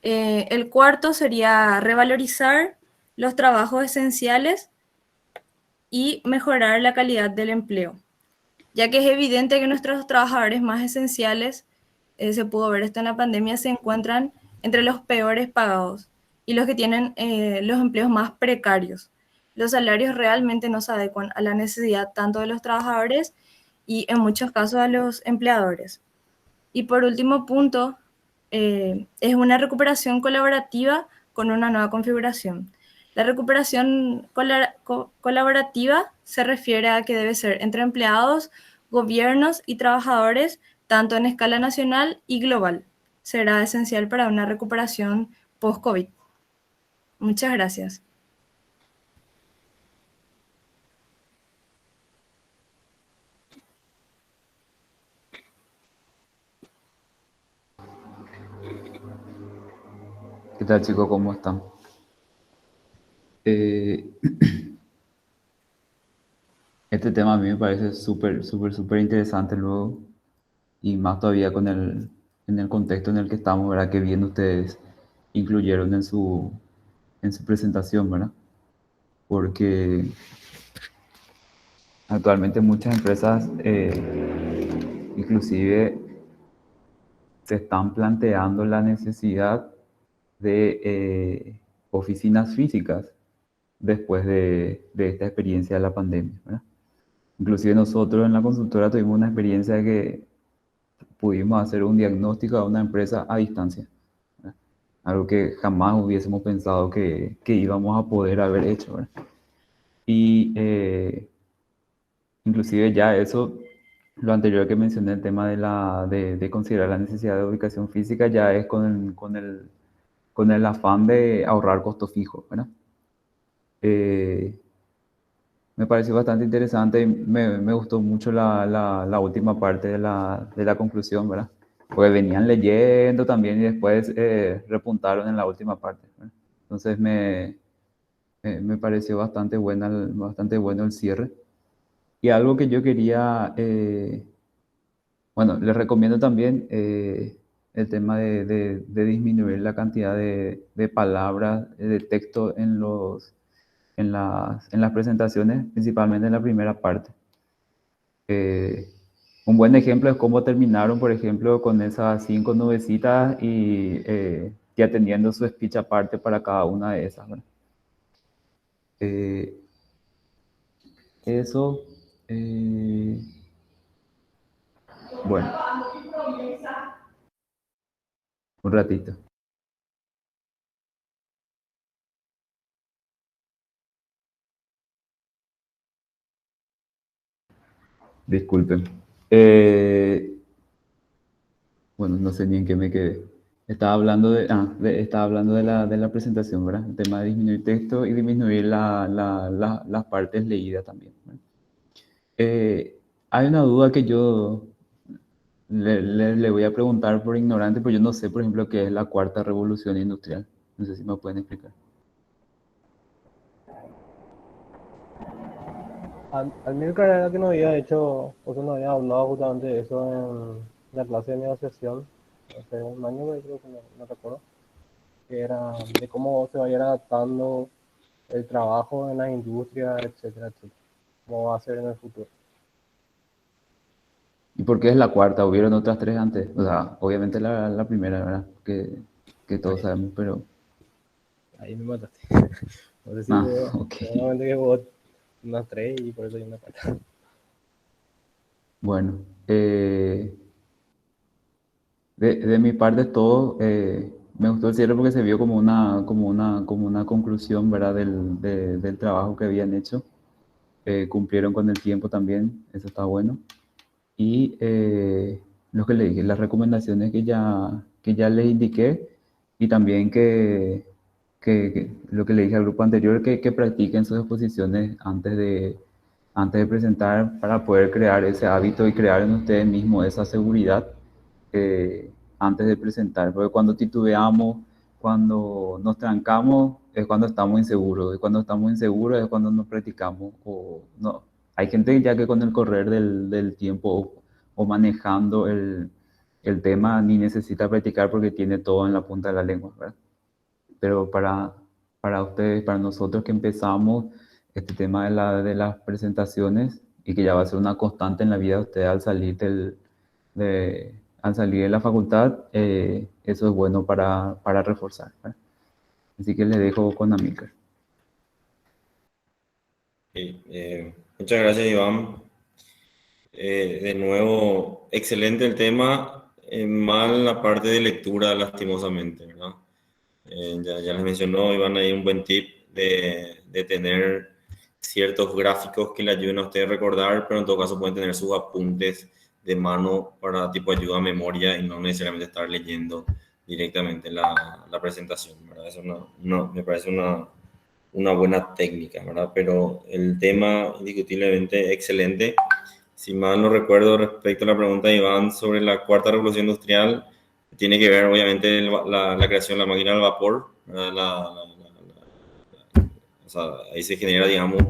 El cuarto sería revalorizar los trabajos esenciales y mejorar la calidad del empleo, ya que es evidente que nuestros trabajadores más esenciales, se pudo ver esto en la pandemia, se encuentran entre los peores pagados y los que tienen los empleos más precarios. Los salarios realmente no se adecuan a la necesidad tanto de los trabajadores y en muchos casos a los empleadores. Y por último punto, es una recuperación colaborativa con una nueva configuración. La recuperación colaborativa se refiere a que debe ser entre empleados, gobiernos y trabajadores, tanto en escala nacional y global. Será esencial para una recuperación post-COVID. Muchas gracias. ¿Qué tal, chicos? ¿Cómo están? Este Este tema a mí me parece súper interesante luego, y más todavía en el contexto en el que estamos, ¿verdad? Que bien ustedes incluyeron en su presentación, ¿verdad? Porque actualmente muchas empresas, inclusive, se están planteando la necesidad de oficinas físicas después de esta experiencia de la pandemia, ¿verdad? Inclusive nosotros en la consultora tuvimos una experiencia de que pudimos hacer un diagnóstico a una empresa a distancia, ¿verdad? Algo que jamás hubiésemos pensado que íbamos a poder haber hecho, ¿verdad? Y inclusive ya eso, lo anterior que mencioné, el tema de considerar la necesidad de ubicación física, ya es con el afán de ahorrar costos fijos, ¿verdad? Me pareció bastante interesante y me gustó mucho la última parte de la conclusión, ¿verdad? Porque venían leyendo también y después repuntaron en la última parte, ¿verdad? Entonces me pareció bastante bueno el cierre. Y algo que yo quería, bueno, les recomiendo también el tema de disminuir la cantidad de palabras, de texto en las presentaciones, principalmente en la primera parte. Un buen ejemplo es cómo terminaron, por ejemplo, con esas 5 nubecitas y ya teniendo su speech aparte para cada una de esas, ¿verdad? Eso, eh, bueno, un ratito. Disculpen. Bueno, no sé ni en qué me quedé. Estaba hablando estaba hablando de la presentación, ¿verdad? El tema de disminuir texto y disminuir las partes leídas también, ¿verdad? Hay una duda que yo le voy a preguntar por ignorante, pero yo no sé, por ejemplo, qué es la cuarta revolución industrial. No sé si me pueden explicar. Amílcar era que nos había hecho, o sea, nos había hablado justamente de eso en la clase de negociación, hace un año creo que no recuerdo, que era de cómo se va a ir adaptando el trabajo en las industrias, etcétera, etcétera, cómo va a ser en el futuro. ¿Y por qué es la cuarta? ¿Hubieron otras tres antes? O sea, obviamente la primera, ¿verdad? Que todos sabemos, pero... Ahí me mataste. No sé si Ah, hubo, ok. seguramente que hubo unas tres y por eso hay una cuarta. Bueno, de mi parte todo, me gustó el cierre porque se vio como una conclusión, ¿verdad? Del trabajo que habían hecho. Cumplieron con el tiempo también, eso está bueno. Y lo que le dije, las recomendaciones que ya les indiqué y también que lo que le dije al grupo anterior, que practiquen sus exposiciones antes de presentar para poder crear ese hábito y crear en ustedes mismos esa seguridad antes de presentar. Porque cuando titubeamos, cuando nos trancamos, es cuando estamos inseguros. Y cuando estamos inseguros es cuando no practicamos. O no. Hay gente ya que con el correr del tiempo o manejando el tema ni necesita practicar porque tiene todo en la punta de la lengua, ¿verdad? Pero para ustedes, para nosotros que empezamos este tema de las presentaciones y que ya va a ser una constante en la vida de ustedes al salir de la facultad, eso es bueno para reforzar, ¿verdad? Así que les dejo con Amílcar. Sí, muchas gracias, Iván. De nuevo, excelente el tema, mal la parte de lectura, lastimosamente, ¿verdad? Ya les mencionó Iván ahí un buen tip de tener ciertos gráficos que le ayuden a ustedes a recordar, pero en todo caso pueden tener sus apuntes de mano para tipo ayuda a memoria y no necesariamente estar leyendo directamente la presentación, ¿verdad? Eso me parece una buena técnica, ¿verdad? Pero el tema indiscutiblemente excelente. Si mal no recuerdo, respecto a la pregunta de Iván sobre la cuarta revolución industrial, tiene que ver obviamente la creación de la máquina del vapor, ¿verdad? O sea, ahí se genera, digamos,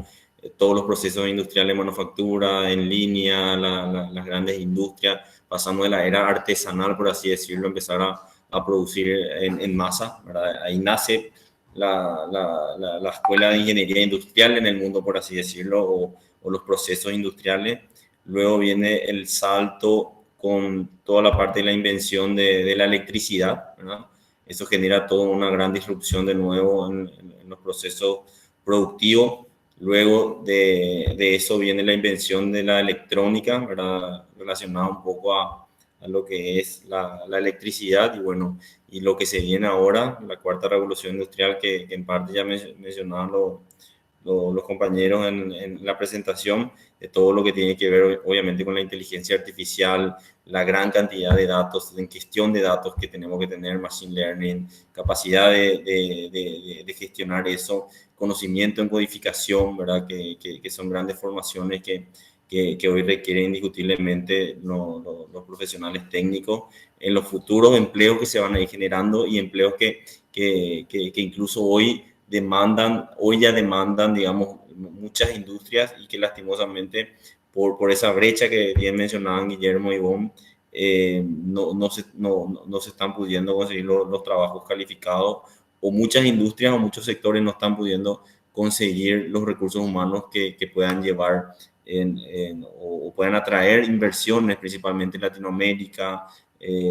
todos los procesos industriales de manufactura, en línea, las grandes industrias, pasamos de la era artesanal, por así decirlo, empezar a producir en masa, ¿verdad? Ahí nace la escuela de ingeniería industrial en el mundo, por así decirlo, o los procesos industriales. Luego viene el salto con toda la parte de la invención de la electricidad, ¿verdad? Eso genera toda una gran disrupción de nuevo en los procesos productivos. Luego de eso viene la invención de la electrónica, ¿verdad? Relacionada un poco a lo que es la electricidad y bueno, y lo que se viene ahora, la cuarta revolución industrial que en parte ya mencionaban los compañeros en la presentación, de todo lo que tiene que ver obviamente con la inteligencia artificial, la gran cantidad de datos, en gestión de datos que tenemos que tener, machine learning, capacidad de gestionar eso, conocimiento en codificación, ¿verdad? Que son grandes formaciones que hoy requieren indiscutiblemente los profesionales técnicos en los futuros empleos que se van a ir generando y empleos que incluso hoy ya demandan, digamos, muchas industrias y que lastimosamente por esa brecha que bien mencionaban Guillermo y Ivonne, no se están pudiendo conseguir los trabajos calificados o muchas industrias o muchos sectores no están pudiendo conseguir los recursos humanos que puedan llevar o puedan atraer inversiones, principalmente en Latinoamérica,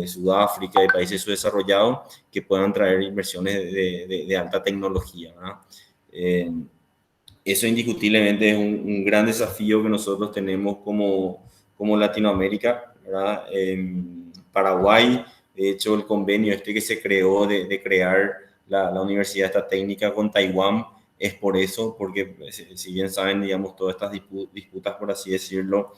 Sudáfrica y países subdesarrollados, que puedan traer inversiones de alta tecnología, ¿verdad? Eso indiscutiblemente es un gran desafío que nosotros tenemos como Latinoamérica, ¿verdad? En Paraguay, de hecho, el convenio que se creó de crear la universidad esta técnica con Taiwán es por eso, porque si bien saben, digamos, todas estas disputas, por así decirlo,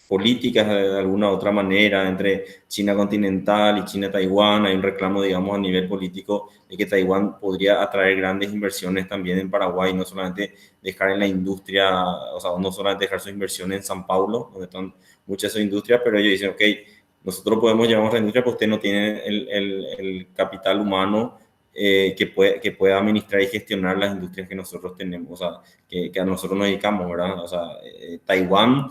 políticas de alguna u otra manera entre China continental y China-Taiwán, hay un reclamo, digamos, a nivel político de que Taiwán podría atraer grandes inversiones también en Paraguay, no solamente dejar en la industria, o sea, no solamente dejar sus inversiones en San Paulo, donde están muchas de sus industrias, pero ellos dicen, ok, nosotros podemos llevar nuestra industria, pero usted no tiene el capital humano que pueda administrar y gestionar las industrias que nosotros tenemos, o sea, que a nosotros nos dedicamos, ¿verdad? O sea, Taiwán,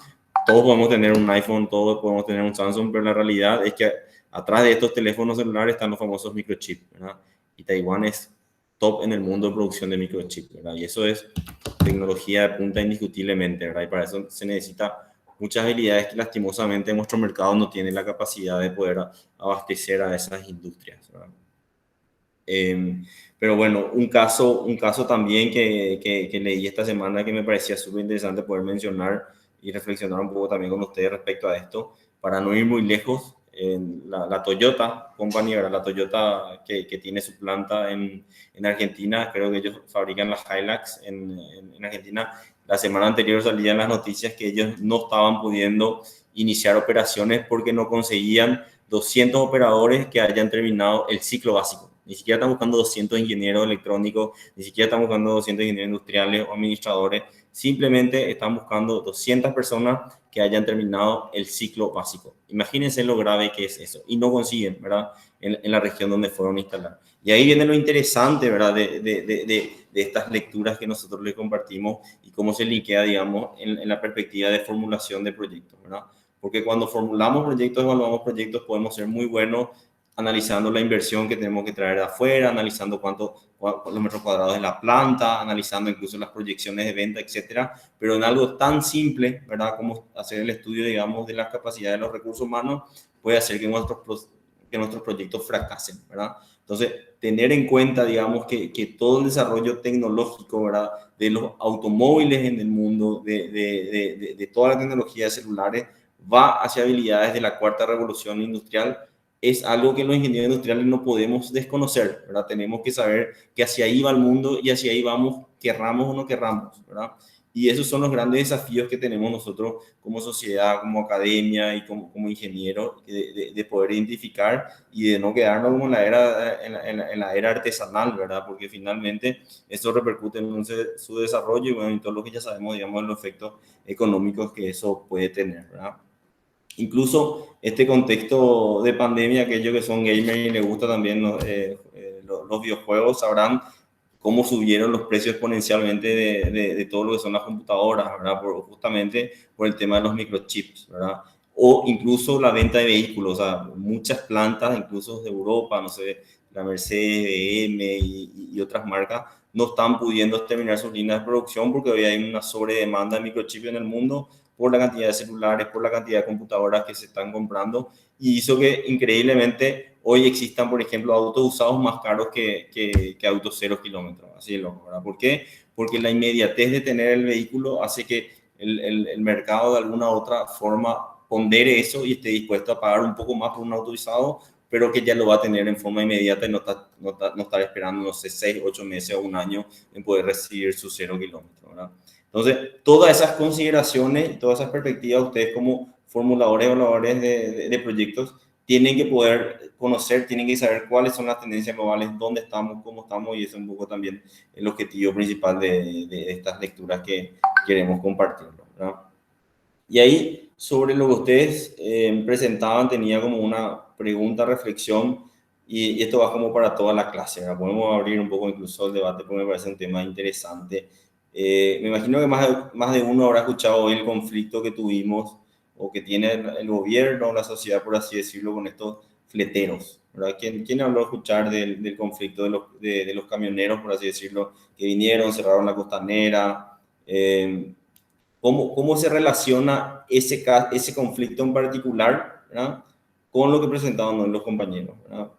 todos podemos tener un iPhone, todos podemos tener un Samsung, pero la realidad es que atrás de estos teléfonos celulares están los famosos microchips, ¿verdad? Y Taiwán es top en el mundo de producción de microchips, ¿verdad? Y eso es tecnología de punta indiscutiblemente, ¿verdad? Y para eso se necesita muchas habilidades que lastimosamente nuestro mercado no tiene la capacidad de poder abastecer a esas industrias, ¿verdad? Pero bueno, un caso también que leí esta semana que me parecía súper interesante poder mencionar y reflexionar un poco también con ustedes respecto a esto, para no ir muy lejos, la Toyota Company, ¿verdad? La Toyota que tiene su planta en Argentina, creo que ellos fabrican las Hilux en Argentina. La semana anterior salían las noticias que ellos no estaban pudiendo iniciar operaciones porque no conseguían 200 operadores que hayan terminado el ciclo básico. Ni siquiera están buscando 200 ingenieros electrónicos, ni siquiera están buscando 200 ingenieros industriales o administradores, simplemente están buscando 200 personas que hayan terminado el ciclo básico. Imagínense lo grave que es eso, y no consiguen, ¿verdad? En la región donde fueron a instalar. Y ahí viene lo interesante, ¿verdad? De estas lecturas que nosotros les compartimos y cómo se linkea, digamos, en la perspectiva de formulación de proyectos, ¿verdad? Porque cuando formulamos proyectos, evaluamos proyectos, podemos ser muy buenos analizando la inversión que tenemos que traer de afuera, analizando los metros cuadrados de la planta, analizando incluso las proyecciones de venta, etcétera, pero en algo tan simple, ¿verdad? Como hacer el estudio, digamos, de las capacidades de los recursos humanos, puede hacer que nuestros proyectos fracasen, ¿verdad? Entonces, tener en cuenta, digamos, que todo el desarrollo tecnológico, ¿verdad? De los automóviles en el mundo, de toda la tecnología de celulares, va hacia habilidades de la cuarta revolución industrial, es algo que los ingenieros industriales no podemos desconocer, ¿verdad? Tenemos que saber que hacia ahí va el mundo y hacia ahí vamos, querramos o no querramos, ¿verdad? Y esos son los grandes desafíos que tenemos nosotros como sociedad, como academia y como ingenieros, de poder identificar y de no quedarnos como en la era artesanal, ¿verdad? Porque finalmente eso repercute en su desarrollo y bueno, en todo lo que ya sabemos, digamos, los efectos económicos que eso puede tener, ¿verdad? Incluso este contexto de pandemia, aquellos que son gamers y les gusta también los videojuegos, sabrán cómo subieron los precios exponencialmente de todo lo que son las computadoras, ¿verdad? Justamente por el tema de los microchips, ¿verdad? O incluso la venta de vehículos, o sea, muchas plantas, incluso de Europa, no sé, la Mercedes, BM y otras marcas, no están pudiendo terminar sus líneas de producción porque hoy hay una sobredemanda de microchips en el mundo por la cantidad de celulares, por la cantidad de computadoras que se están comprando, y hizo que increíblemente hoy existan, por ejemplo, autos usados más caros que autos 0 kilómetros, así es loco, ¿verdad? ¿Por qué? Porque la inmediatez de tener el vehículo hace que el mercado de alguna u otra forma pondere eso y esté dispuesto a pagar un poco más por un auto usado, pero que ya lo va a tener en forma inmediata y no estar esperando, no sé, 6, 8 meses o un año en poder recibir su 0 kilómetros, ¿verdad? Entonces, todas esas consideraciones, todas esas perspectivas, ustedes como formuladores, evaluadores de proyectos, tienen que poder conocer, tienen que saber cuáles son las tendencias globales, dónde estamos, cómo estamos, y eso es un poco también el objetivo principal de estas lecturas que queremos compartir, ¿verdad? Y ahí, sobre lo que ustedes presentaban, tenía como una pregunta, reflexión, y esto va como para toda la clase, ¿verdad? Podemos abrir un poco incluso el debate porque me parece un tema interesante. Me imagino que más de uno habrá escuchado hoy el conflicto que tuvimos o que tiene el gobierno, la sociedad, por así decirlo, con estos fleteros, ¿verdad? ¿Quién habló a escuchar del conflicto de los camioneros, por así decirlo, que vinieron, cerraron la costanera? ¿Cómo se relaciona ese conflicto en particular, ¿verdad?, con lo que presentaban los compañeros, ¿verdad?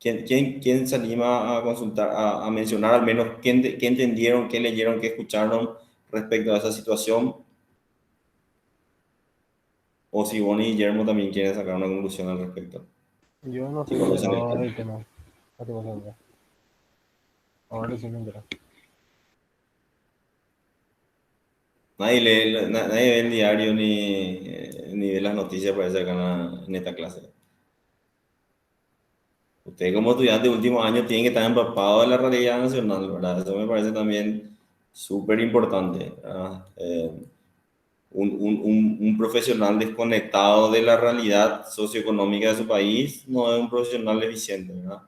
¿Quién se anima a consultar, a mencionar al menos qué entendieron, qué leyeron, qué escucharon respecto a esa situación? O si Bonnie y Guillermo también quieren sacar una conclusión al respecto. Yo no Sí, estoy conocen el enterado tema. del tema. No te pasa nada. Ahora sí me entero. Nadie ve el diario ni ve las noticias, parece, acá en esta clase. Usted como estudiante de último año tiene que estar empapado de la realidad nacional, ¿verdad? Eso me parece también súper importante, ¿verdad? Un profesional desconectado de la realidad socioeconómica de su país no es un profesional eficiente, ¿verdad?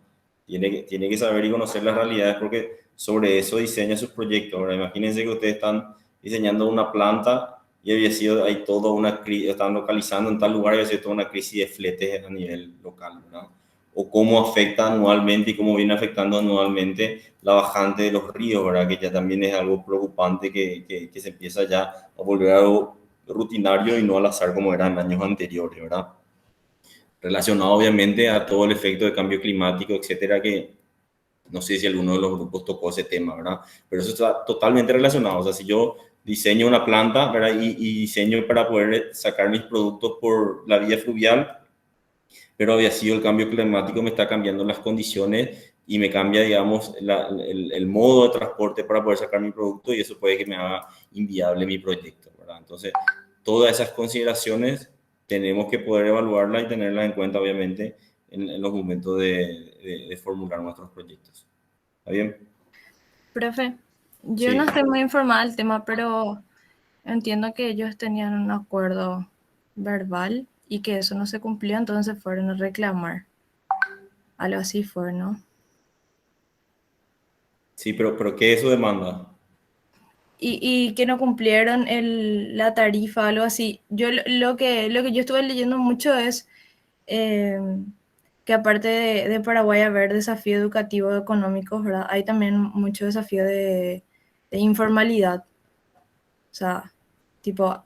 Tiene que saber y conocer las realidades porque sobre eso diseña sus proyectos, ¿verdad? Imagínense que ustedes están diseñando una planta y había sido, hay toda una crisis, están localizando en tal lugar y había sido toda una crisis de fletes a nivel local, ¿verdad? O cómo afecta anualmente y cómo viene afectando anualmente la bajante de los ríos, ¿verdad? Que ya también es algo preocupante que se empieza ya a volver algo rutinario y no al azar como era en años anteriores, ¿verdad? Relacionado obviamente a todo el efecto de cambio climático, etcétera, que no sé si alguno de los grupos tocó ese tema, ¿verdad? Pero eso está totalmente relacionado. O sea, si yo diseño una planta, ¿verdad?, y diseño para poder sacar mis productos por la vía fluvial, pero había sido el cambio climático, me está cambiando las condiciones y me cambia, digamos, el modo de transporte para poder sacar mi producto, y eso puede que me haga inviable mi proyecto, ¿verdad? Entonces, todas esas consideraciones tenemos que poder evaluarlas y tenerlas en cuenta, obviamente, en los momentos de formular nuestros proyectos. ¿Está bien? Profe, yo Sí. no estoy muy informada del tema, pero entiendo que ellos tenían un acuerdo verbal y que eso no se cumplió, entonces fueron a reclamar. Algo así fue, ¿no? Sí, pero ¿qué eso demanda? Y que no cumplieron la tarifa, algo así. Lo que yo estuve leyendo mucho es eh, que aparte de Paraguay haber desafíos educativos económicos, ¿verdad? Hay también mucho desafío de informalidad. O sea, tipo,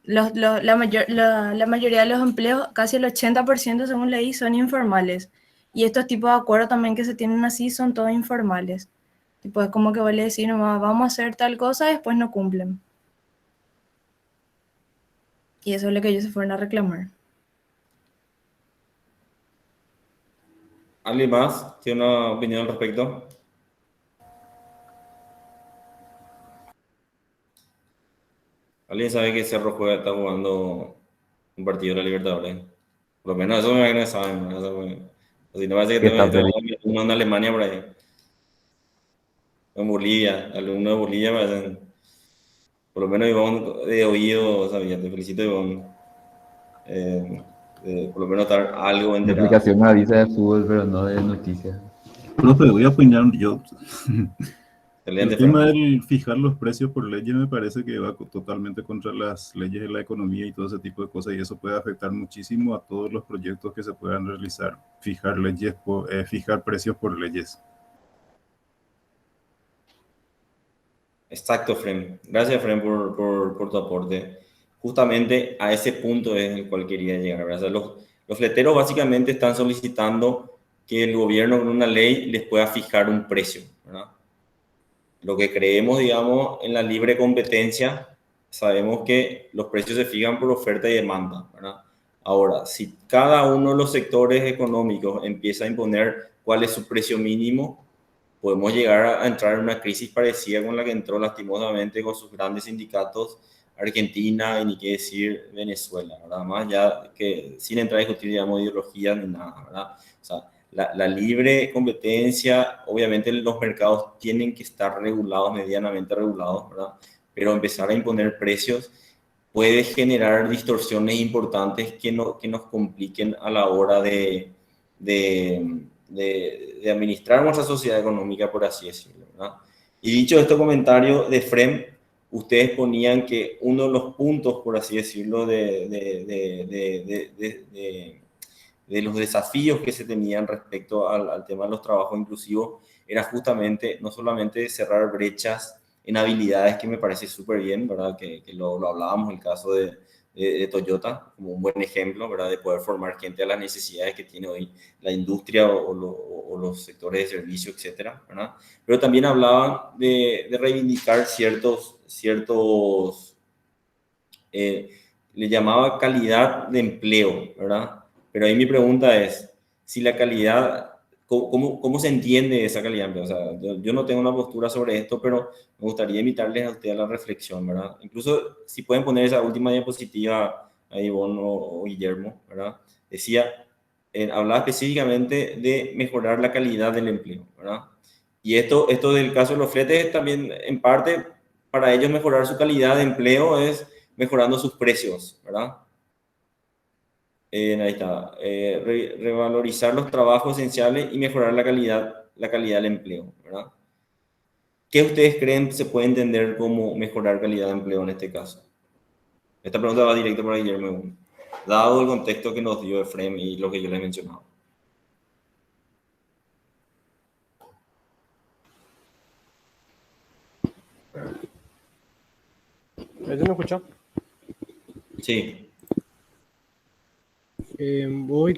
la mayoría de los empleos, casi el 80% según leí, son informales. Y estos tipos de acuerdos también que se tienen así son todos informales. Tipo, es como que vale decir nomás, vamos a hacer tal cosa y después no cumplen. Y eso es lo que ellos se fueron a reclamar. ¿Alguien más tiene una opinión al respecto? ¿Alguien sabe que Cerro Juega está jugando un partido de la Libertadores? Por lo menos eso me imagino que saben, ¿no? Así no parece que Que está tengo perdiendo. uno en Alemania por ahí. En Bolivia, alumno de Bolivia parecen. Por lo menos Ivonne de oído sabía, te felicito, Ivonne. Por lo menos estar algo Mi enterado. aplicación me avisa de fútbol, pero no de noticias. Profe, voy a opinar yo. Excelente, El tema Fran. del fijar los precios por leyes me parece que va totalmente contra las leyes de la economía y todo ese tipo de cosas, y eso puede afectar muchísimo a todos los proyectos que se puedan realizar. Fijar leyes fijar precios por leyes. Exacto, Frem. Gracias, Frem, por tu aporte. Justamente a ese punto es el cual quería llegar, ¿verdad? O sea, los fleteros básicamente están solicitando que el gobierno con una ley les pueda fijar un precio, ¿verdad? Lo que creemos, digamos, en la libre competencia, sabemos que los precios se fijan por oferta y demanda, ¿verdad? Ahora, si cada uno de los sectores económicos empieza a imponer cuál es su precio mínimo, podemos llegar a entrar en una crisis parecida con la que entró lastimosamente con sus grandes sindicatos Argentina y ni qué decir Venezuela, ¿verdad? Más ya que sin entrar a discutir, digamos, ideología ni nada, ¿verdad? O sea, la libre competencia, obviamente los mercados tienen que estar regulados, medianamente regulados, ¿verdad? Pero empezar a imponer precios puede generar distorsiones importantes que nos compliquen a la hora de administrar nuestra sociedad económica, por así decirlo, ¿verdad? Y dicho este comentario de Frem, ustedes ponían que uno de los puntos, por así decirlo, de los desafíos que se tenían respecto al tema de los trabajos inclusivos era justamente no solamente cerrar brechas en habilidades, que me parece súper bien, ¿verdad? Que lo hablábamos, el caso de Toyota, como un buen ejemplo, ¿verdad? De poder formar gente a las necesidades que tiene hoy la industria o los sectores de servicio, etcétera, ¿verdad? Pero también hablaban de reivindicar le llamaba calidad de empleo, ¿verdad? Pero ahí mi pregunta es, si la calidad, ¿cómo se entiende esa calidad de empleo? O sea, yo no tengo una postura sobre esto, pero me gustaría invitarles a ustedes a la reflexión, ¿verdad? Incluso si pueden poner esa última diapositiva a Ivonne o Guillermo, ¿verdad? Decía, hablaba específicamente de mejorar la calidad del empleo, ¿verdad? Y esto del caso de los fletes también, en parte, para ellos mejorar su calidad de empleo es mejorando sus precios, ¿verdad? Ahí está. Revalorizar los trabajos esenciales y mejorar la calidad del empleo, ¿verdad? ¿Qué ustedes creen se puede entender como mejorar calidad de empleo en este caso? Esta pregunta va directo para Guillermo, dado el contexto que nos dio Efrem y lo que yo les he mencionado. ¿Me escucha? Sí. Vos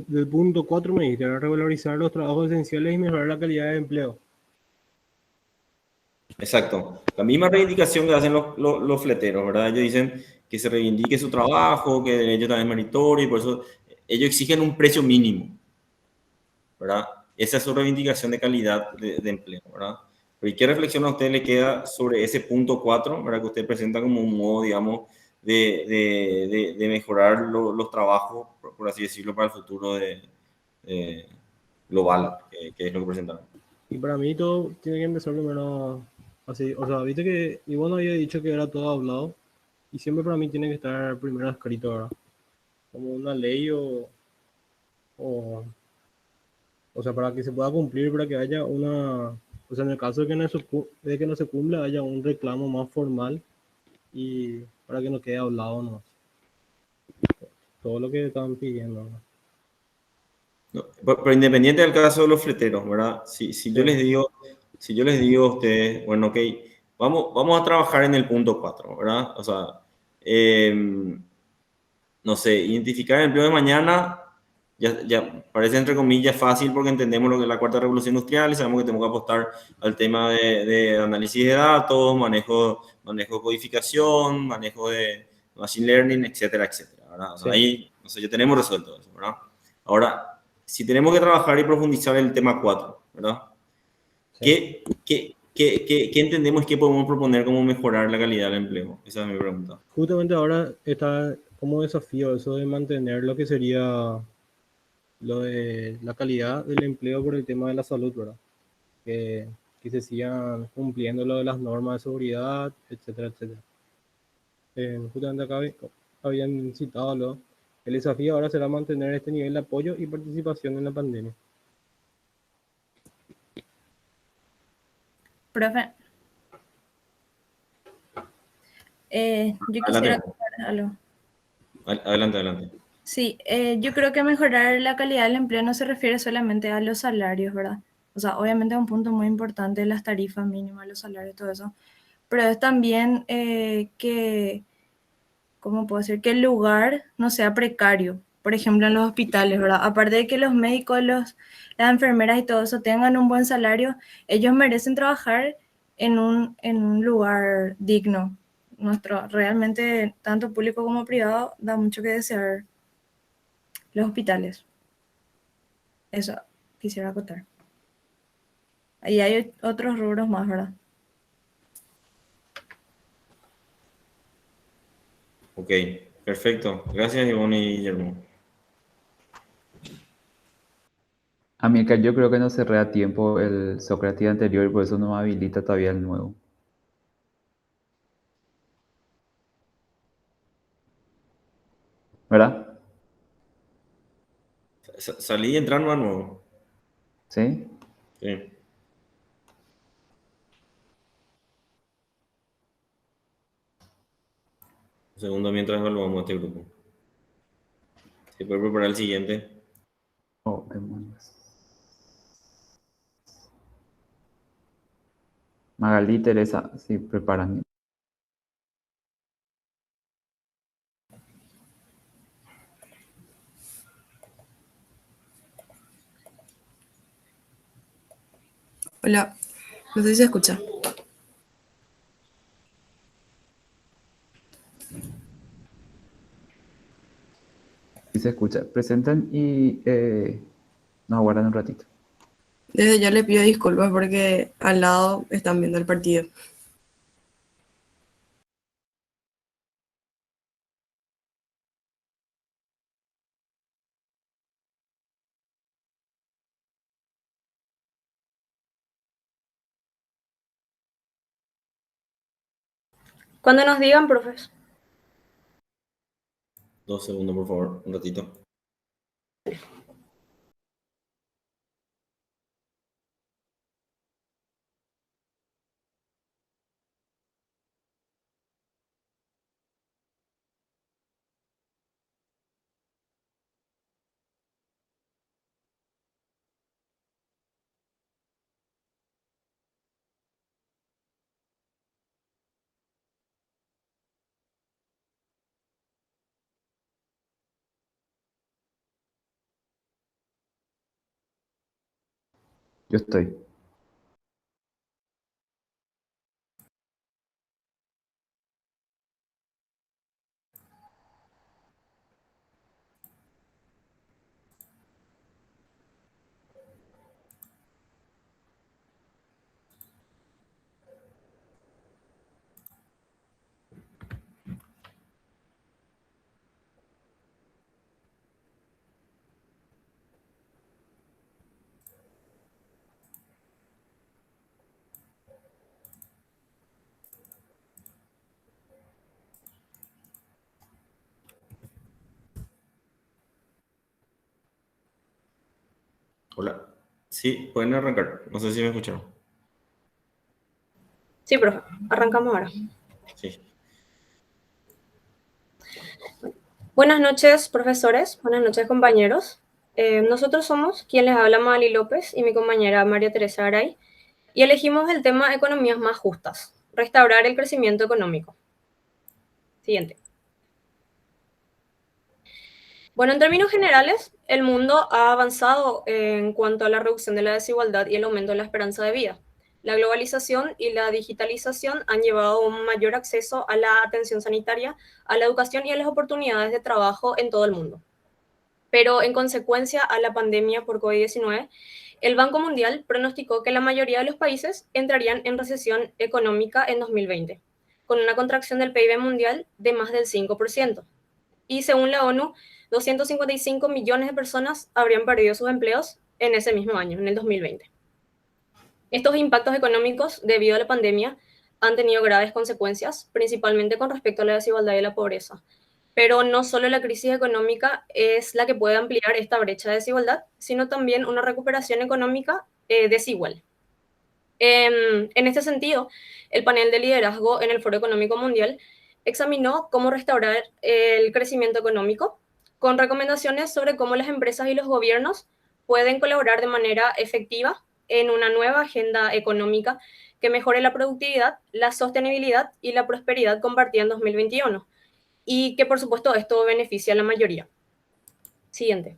del punto 4 me dijiste, revalorizar los trabajos esenciales y mejorar la calidad de empleo. Exacto. La misma reivindicación que hacen los fleteros, ¿verdad? Ellos dicen que se reivindique su trabajo, que ellos también es meritorio, y por eso ellos exigen un precio mínimo, ¿verdad? Esa es su reivindicación de calidad de empleo, ¿verdad? Pero ¿y qué reflexión a usted le queda sobre ese punto 4, ¿verdad? Que usted presenta como un modo, digamos, de mejorar los trabajos, por así decirlo, para el futuro global, que es lo que presentaron. Y para mí todo tiene que empezar primero así. O sea, viste que Ivonne había dicho que era todo hablado. Y siempre para mí tiene que estar primero escrito, ¿verdad? Como una ley o sea, para que se pueda cumplir, para que haya una... O sea, en el caso de que no se cumpla, haya un reclamo más formal y para que no quede hablado, ¿no? Todo lo que estaban pidiendo, ¿no? No, pero independiente del caso de los fleteros, ¿verdad? Si yo les digo a ustedes, bueno, ok, vamos a trabajar en el punto 4, ¿verdad? O sea, no sé, identificar el empleo de mañana ya parece entre comillas fácil porque entendemos lo que es la cuarta revolución industrial y sabemos que tenemos que apostar al tema de análisis de datos, manejo de codificación, manejo de machine learning, etcétera, etcétera, ¿verdad? O sea, Sí. ahí, no sé, ya tenemos resuelto eso, ¿verdad? Ahora, si tenemos que trabajar y profundizar en el tema 4, ¿verdad? Sí. ¿Qué entendemos que podemos proponer como mejorar la calidad del empleo? Esa es mi pregunta. Justamente ahora está como desafío eso de mantener lo que sería lo de la calidad del empleo por el tema de la salud, ¿verdad? Que se sigan cumpliendo lo de las normas de seguridad, etcétera, etcétera. Justamente acá habían citado el desafío ahora será mantener este nivel de apoyo y participación en la pandemia. Profe, yo quisiera Adelante, comentar algo. adelante, adelante. Sí, yo creo que mejorar la calidad del empleo no se refiere solamente a los salarios, ¿verdad? O sea, obviamente es un punto muy importante las tarifas mínimas, los salarios, todo eso, pero es también que, ¿cómo puedo decir? Que el lugar no sea precario, por ejemplo, en los hospitales, ¿verdad? Aparte de que los médicos, las enfermeras y todo eso tengan un buen salario, ellos merecen trabajar en un lugar digno. Realmente, tanto público como privado, da mucho que desear los hospitales. Eso quisiera acotar. Ahí hay otros rubros más, ¿verdad? Ok, perfecto. Gracias, Ivonne y Guillermo. Amílcar, yo creo que no cerré a tiempo el Sócrates anterior y por eso no me habilita todavía el nuevo. ¿Verdad? Salí y entrar más nuevo. ¿Sí? Sí. Un segundo mientras evaluamos este grupo. ¿Se puede preparar el siguiente? Oh, demonios. Magalí, Teresa, sí, preparan. Hola, no sé si se escucha. Sí se escucha. Presentan y nos aguardan un ratito. Desde ya le pido disculpas porque al lado están viendo el partido. Cuando nos digan, profes. 2 segundos, por favor, un ratito. Yo estoy. Hola. Sí, pueden arrancar. No sé si me escucharon. Sí, profe. Arrancamos ahora. Sí. Buenas noches, profesores. Buenas noches, compañeros. Nosotros somos quien les habla, Mali López, y mi compañera María Teresa Aray, y elegimos el tema economías más justas, restaurar el crecimiento económico. Siguiente. Bueno, en términos generales, el mundo ha avanzado en cuanto a la reducción de la desigualdad y el aumento de la esperanza de vida. La globalización y la digitalización han llevado a un mayor acceso a la atención sanitaria, a la educación y a las oportunidades de trabajo en todo el mundo. Pero en consecuencia a la pandemia por COVID-19, el Banco Mundial pronosticó que la mayoría de los países entrarían en recesión económica en 2020, con una contracción del PIB mundial de más del 5%. Y según la ONU, 255 millones de personas habrían perdido sus empleos en ese mismo año, en el 2020. Estos impactos económicos debido a la pandemia han tenido graves consecuencias, principalmente con respecto a la desigualdad y la pobreza. Pero no solo la crisis económica es la que puede ampliar esta brecha de desigualdad, sino también una recuperación económica desigual. En este sentido, el panel de liderazgo en el Foro Económico Mundial examinó cómo restaurar el crecimiento económico, con recomendaciones sobre cómo las empresas y los gobiernos pueden colaborar de manera efectiva en una nueva agenda económica que mejore la productividad, la sostenibilidad y la prosperidad compartida en 2021, y que por supuesto esto beneficia a la mayoría. Siguiente.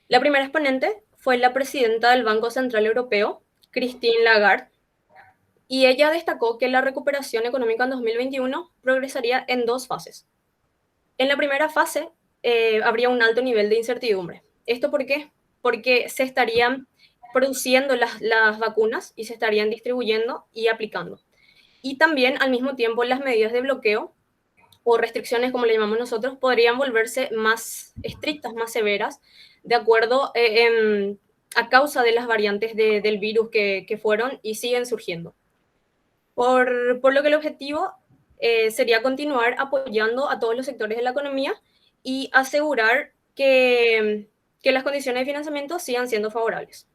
La primera exponente fue la presidenta del Banco Central Europeo, Christine Lagarde, y ella destacó que la recuperación económica en 2021 progresaría en dos fases. En la primera fase habría un alto nivel de incertidumbre. ¿Esto por qué? Porque se estarían produciendo las vacunas y se estarían distribuyendo y aplicando. Y también al mismo tiempo las medidas de bloqueo o restricciones, como le llamamos nosotros, podrían volverse más estrictas, más severas, de acuerdo a causa de las variantes del virus que fueron y siguen surgiendo. Por lo que el objetivo sería continuar apoyando a todos los sectores de la economía y asegurar que las condiciones de financiamiento sigan siendo favorables.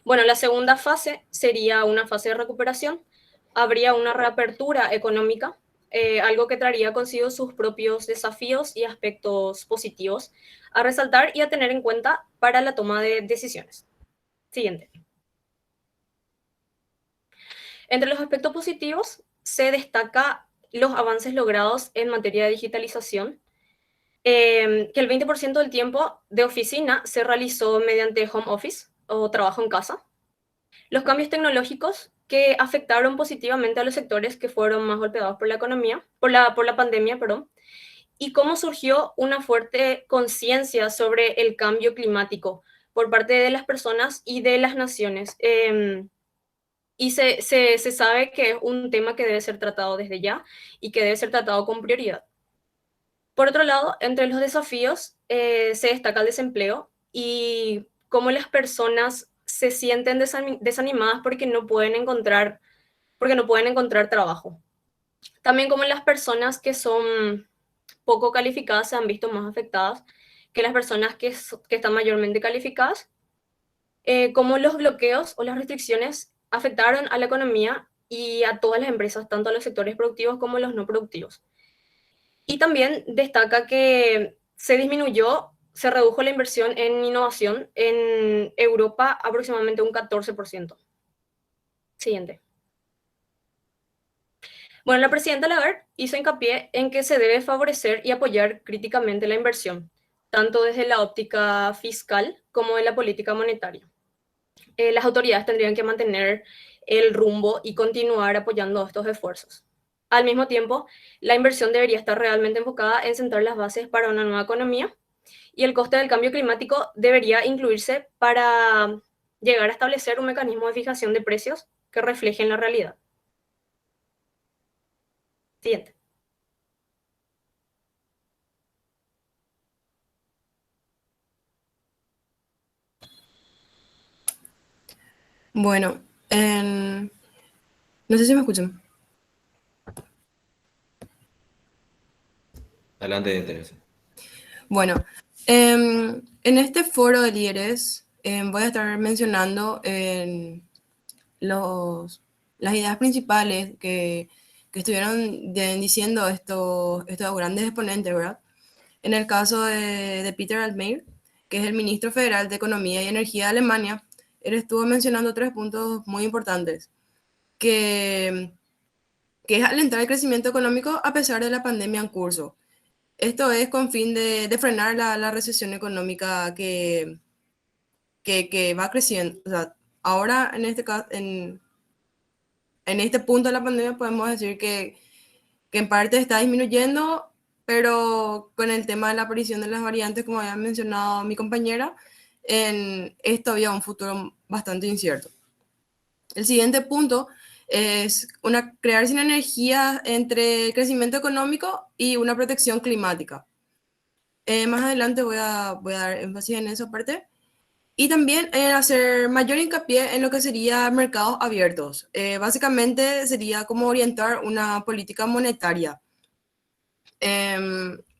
Bueno, la segunda fase sería una fase de recuperación. Habría una reapertura económica, algo que traería consigo sus propios desafíos y aspectos positivos a resaltar y a tener en cuenta para la toma de decisiones. Siguiente. Entre los aspectos positivos se destaca los avances logrados en materia de digitalización, que el 20% del tiempo de oficina se realizó mediante home office o trabajo en casa. Los cambios tecnológicos que afectaron positivamente a los sectores que fueron más golpeados por la economía, por la pandemia, perdón, y cómo surgió una fuerte conciencia sobre el cambio climático por parte de las personas y de las naciones. Y se sabe que es un tema que debe ser tratado desde ya y que debe ser tratado con prioridad. Por otro lado, entre los desafíos se destaca el desempleo y cómo las personas se sienten desanimadas porque no pueden encontrar trabajo. También como las personas que son poco calificadas se han visto más afectadas que las personas que están mayormente calificadas, como los bloqueos o las restricciones afectaron a la economía y a todas las empresas, tanto a los sectores productivos como a los no productivos. Y también destaca que se redujo la inversión en innovación en Europa aproximadamente un 14%. Siguiente. Bueno, la presidenta Lagarde hizo hincapié en que se debe favorecer y apoyar críticamente la inversión, tanto desde la óptica fiscal como de la política monetaria. Las autoridades tendrían que mantener el rumbo y continuar apoyando estos esfuerzos. Al mismo tiempo, la inversión debería estar realmente enfocada en sentar las bases para una nueva economía y el coste del cambio climático debería incluirse para llegar a establecer un mecanismo de fijación de precios que reflejen la realidad. Siguiente. Bueno, no sé si me escuchan. Adelante, Teresa. Bueno, en este foro de líderes voy a estar mencionando las ideas principales que estuvieron diciendo estos grandes exponentes, ¿verdad? En el caso de Peter Altmaier, que es el ministro federal de Economía y Energía de Alemania, él estuvo mencionando 3 puntos muy importantes, que es alentar el crecimiento económico a pesar de la pandemia en curso. Esto es con fin de frenar la recesión económica que va creciendo. O sea, ahora en este caso, en este punto de la pandemia podemos decir que en parte está disminuyendo, pero con el tema de la aparición de las variantes, como había mencionado mi compañera, es todavía un futuro bastante incierto. El siguiente punto es crear sinergia entre crecimiento económico y una protección climática. Más adelante voy a dar énfasis en esa parte. Y también hacer mayor hincapié en lo que sería mercados abiertos. Básicamente sería como orientar una política monetaria.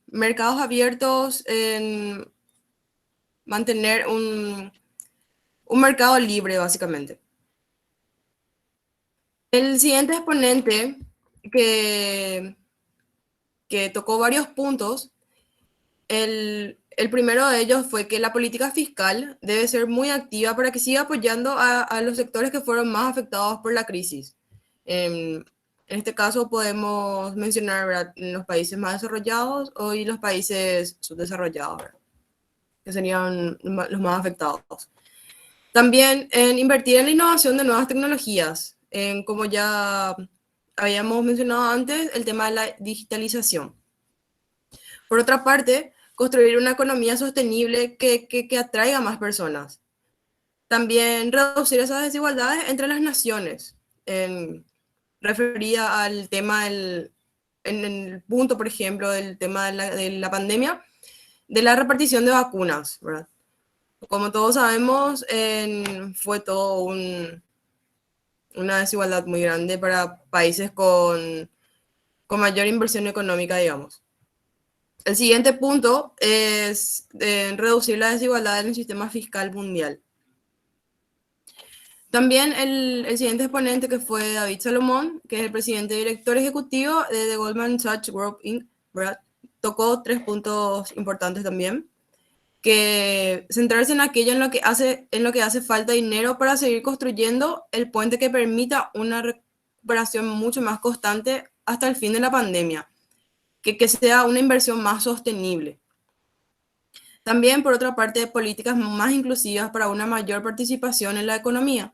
Mercados abiertos, en mantener un mercado libre, básicamente. El siguiente exponente que tocó varios puntos, el primero de ellos fue que la política fiscal debe ser muy activa para que siga apoyando a los sectores que fueron más afectados por la crisis. En este caso podemos mencionar, ¿verdad?, los países más desarrollados y los países subdesarrollados, ¿verdad?, que serían los más afectados. También en invertir en la innovación de nuevas tecnologías, como ya habíamos mencionado antes, el tema de la digitalización. Por otra parte, construir una economía sostenible que atraiga a más personas. También reducir esas desigualdades entre las naciones, referida al tema, en el punto, por ejemplo, del tema de la pandemia, de la repartición de vacunas, ¿verdad? Como todos sabemos, fue todo una desigualdad muy grande para países con mayor inversión económica, digamos. El siguiente punto es reducir la desigualdad en el sistema fiscal mundial. También el siguiente exponente, que fue David Salomón, que es el presidente y director ejecutivo de The Goldman Sachs Group Inc., ¿verdad?, tocó 3 puntos importantes también, que centrarse en aquello en lo que hace falta dinero para seguir construyendo el puente que permita una recuperación mucho más constante hasta el fin de la pandemia, que sea una inversión más sostenible. También, por otra parte, políticas más inclusivas para una mayor participación en la economía.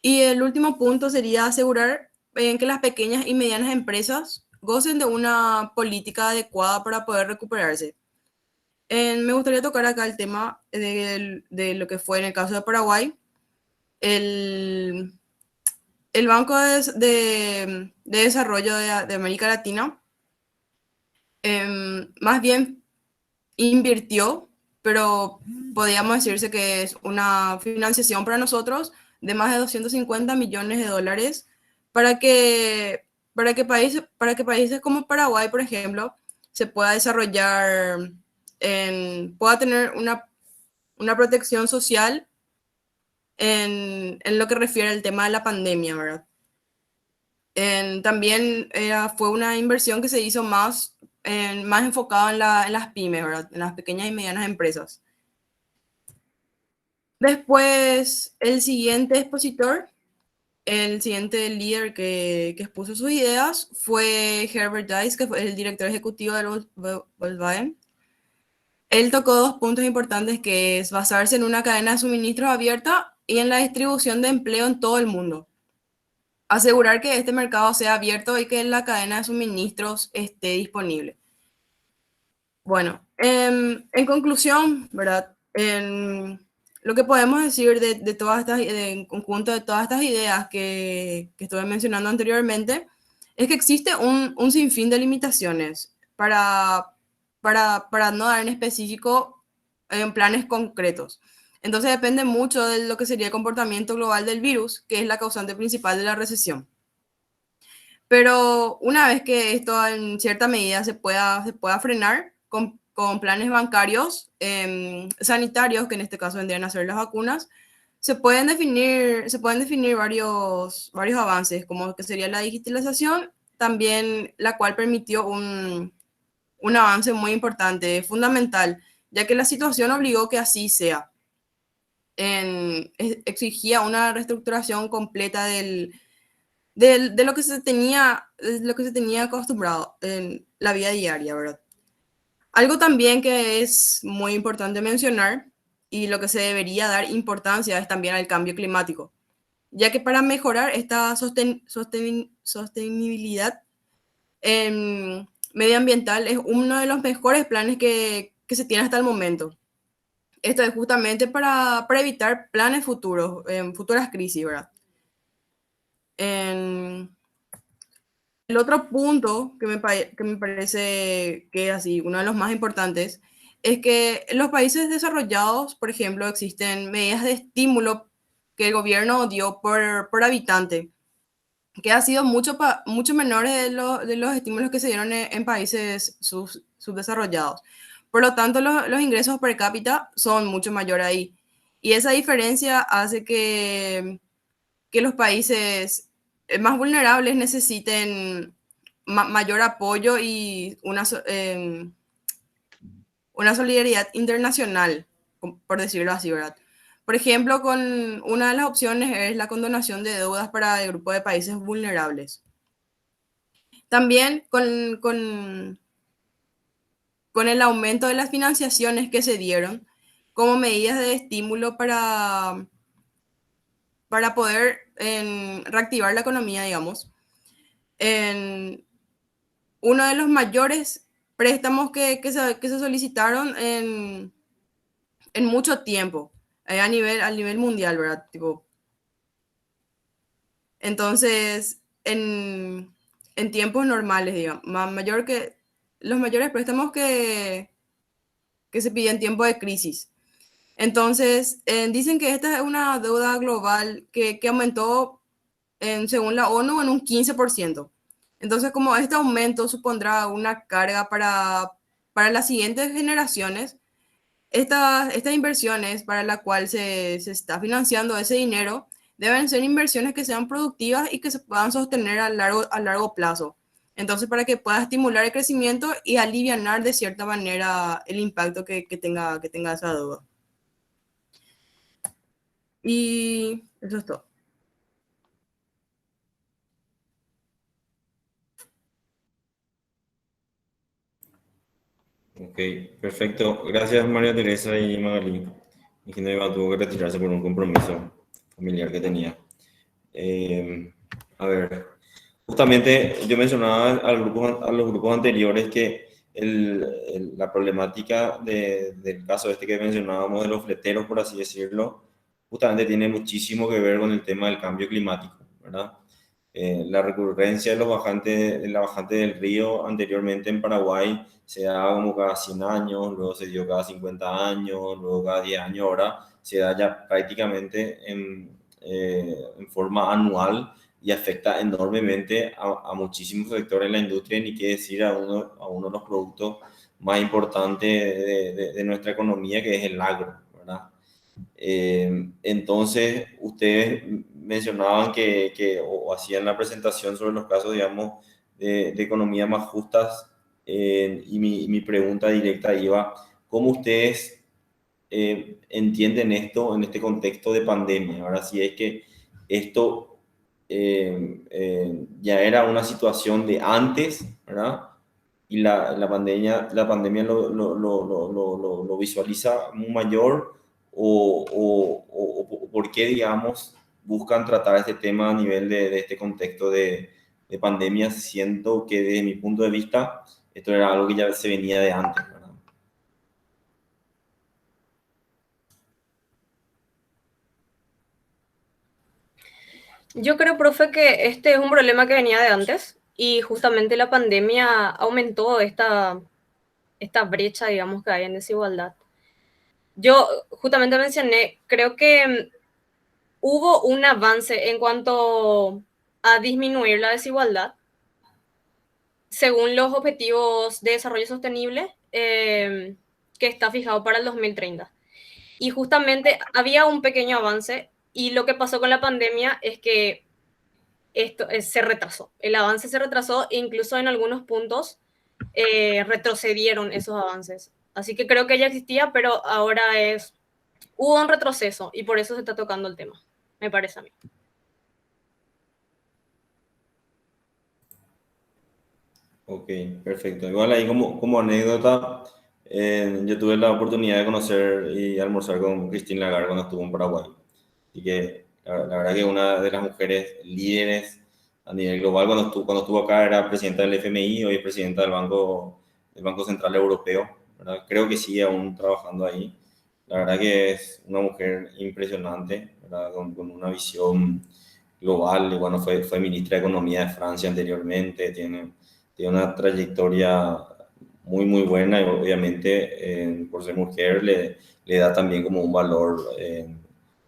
Y el último punto sería asegurar que las pequeñas y medianas empresas gocen de una política adecuada para poder recuperarse. Me gustaría tocar acá el tema de lo que fue en el caso de Paraguay. El Banco de Desarrollo de América Latina más bien invirtió, pero podríamos decirse que es una financiación para nosotros de más de 250 millones de dólares para que países como Paraguay, por ejemplo, se pueda desarrollar, pueda tener una protección social en lo que refiere al tema de la pandemia, ¿verdad? También fue una inversión que se hizo más enfocada en las pymes, ¿verdad?, en las pequeñas y medianas empresas. Después, el siguiente expositor, el siguiente líder que expuso sus ideas fue Herbert Diess, que fue el director ejecutivo de Volkswagen. Él tocó 2 puntos importantes, que es basarse en una cadena de suministros abierta y en la distribución de empleo en todo el mundo. Asegurar que este mercado sea abierto y que la cadena de suministros esté disponible. Bueno, en conclusión, ¿verdad?, lo que podemos decir de todas estas, en conjunto de todas estas ideas que estuve mencionando anteriormente, es que existe un sinfín de limitaciones para no dar en específico en planes concretos. Entonces depende mucho de lo que sería el comportamiento global del virus, que es la causante principal de la recesión. Pero una vez que esto en cierta medida se pueda frenar con planes bancarios sanitarios, que en este caso vendrían a ser las vacunas, se pueden definir varios avances, como que sería la digitalización, también la cual permitió un avance muy importante, fundamental, ya que la situación obligó que así sea. Exigía una reestructuración completa de lo que se tenía acostumbrado en la vida diaria, ¿verdad? Algo también que es muy importante mencionar, y lo que se debería dar importancia, es también al cambio climático, ya que para mejorar esta sostenibilidad medioambiental es uno de los mejores planes que se tiene hasta el momento. Esto es justamente para evitar planes futuros, futuras crisis, ¿verdad? El otro punto que me parece que es así, uno de los más importantes, es que en los países desarrollados, por ejemplo, existen medidas de estímulo que el gobierno dio por habitante, que ha sido mucho menores de los estímulos que se dieron en países subdesarrollados. Por lo tanto, los ingresos per cápita son mucho mayores ahí. Y esa diferencia hace que los países más vulnerables necesiten mayor apoyo y una solidaridad internacional, por decirlo así, ¿verdad? Por ejemplo, una de las opciones es la condonación de deudas para el grupo de países vulnerables. También con el aumento de las financiaciones que se dieron como medidas de estímulo para poder reactivar la economía, digamos, uno de los mayores préstamos que se solicitaron en mucho tiempo, a nivel mundial, ¿verdad? Tipo, entonces, en tiempos normales, digamos, los mayores préstamos que se piden en tiempo de crisis. Entonces, dicen que esta es una deuda global que aumentó, según la ONU, en un 15%. Entonces, como este aumento supondrá una carga para las siguientes generaciones, estas inversiones para las cuales se está financiando ese dinero deben ser inversiones que sean productivas y que se puedan sostener a largo plazo. Entonces, para que pueda estimular el crecimiento y alivianar de cierta manera el impacto que tenga esa deuda. Y eso es todo. Ok, perfecto. Gracias, María Teresa y Magalí. Ingeniero Iván tuvo que retirarse por un compromiso familiar que tenía. A ver, justamente yo mencionaba a los grupos anteriores que la problemática del caso este que mencionábamos de los fleteros, por así decirlo, justamente tiene muchísimo que ver con el tema del cambio climático, ¿verdad? La recurrencia de la bajante del río anteriormente en Paraguay se daba como cada 100 años, luego se dio cada 50 años, luego cada 10 años, ahora se da ya prácticamente en forma anual y afecta enormemente a muchísimos sectores de la industria, ni qué decir a uno de los productos más importantes de nuestra economía, que es el agro, ¿verdad? Entonces, ustedes mencionaban o hacían la presentación sobre los casos, digamos, de economía más justas, y mi pregunta directa iba, ¿cómo ustedes entienden esto en este contexto de pandemia? Ahora, si es que esto ya era una situación de antes, ¿verdad? Y la pandemia lo visualiza muy mayor, o por qué, digamos, buscan tratar este tema a nivel de este contexto de pandemia, siendo que desde mi punto de vista esto era algo que ya se venía de antes, ¿verdad? Yo creo, profe, que este es un problema que venía de antes y justamente la pandemia aumentó esta brecha, digamos, que hay en desigualdad. Yo justamente mencioné, creo que hubo un avance en cuanto a disminuir la desigualdad según los objetivos de desarrollo sostenible que está fijado para el 2030. Y justamente había un pequeño avance y lo que pasó con la pandemia es que esto se retrasó. El avance se retrasó e incluso en algunos puntos retrocedieron esos avances. Así que creo que ya existía, pero ahora hubo un retroceso y por eso se está tocando el tema, me parece a mí. Ok, perfecto. Igual ahí como anécdota, yo tuve la oportunidad de conocer y almorzar con Christine Lagarde cuando estuvo en Paraguay. Así que la verdad que una de las mujeres líderes a nivel global, cuando estuvo acá era presidenta del FMI, hoy es presidenta del Banco Central Europeo, ¿verdad? Creo que sigue aún trabajando ahí. La verdad que es una mujer impresionante, ¿verdad? Con una visión global. Y bueno, fue ministra de Economía de Francia anteriormente, tiene una trayectoria muy, muy buena y obviamente por ser mujer le da también como un valor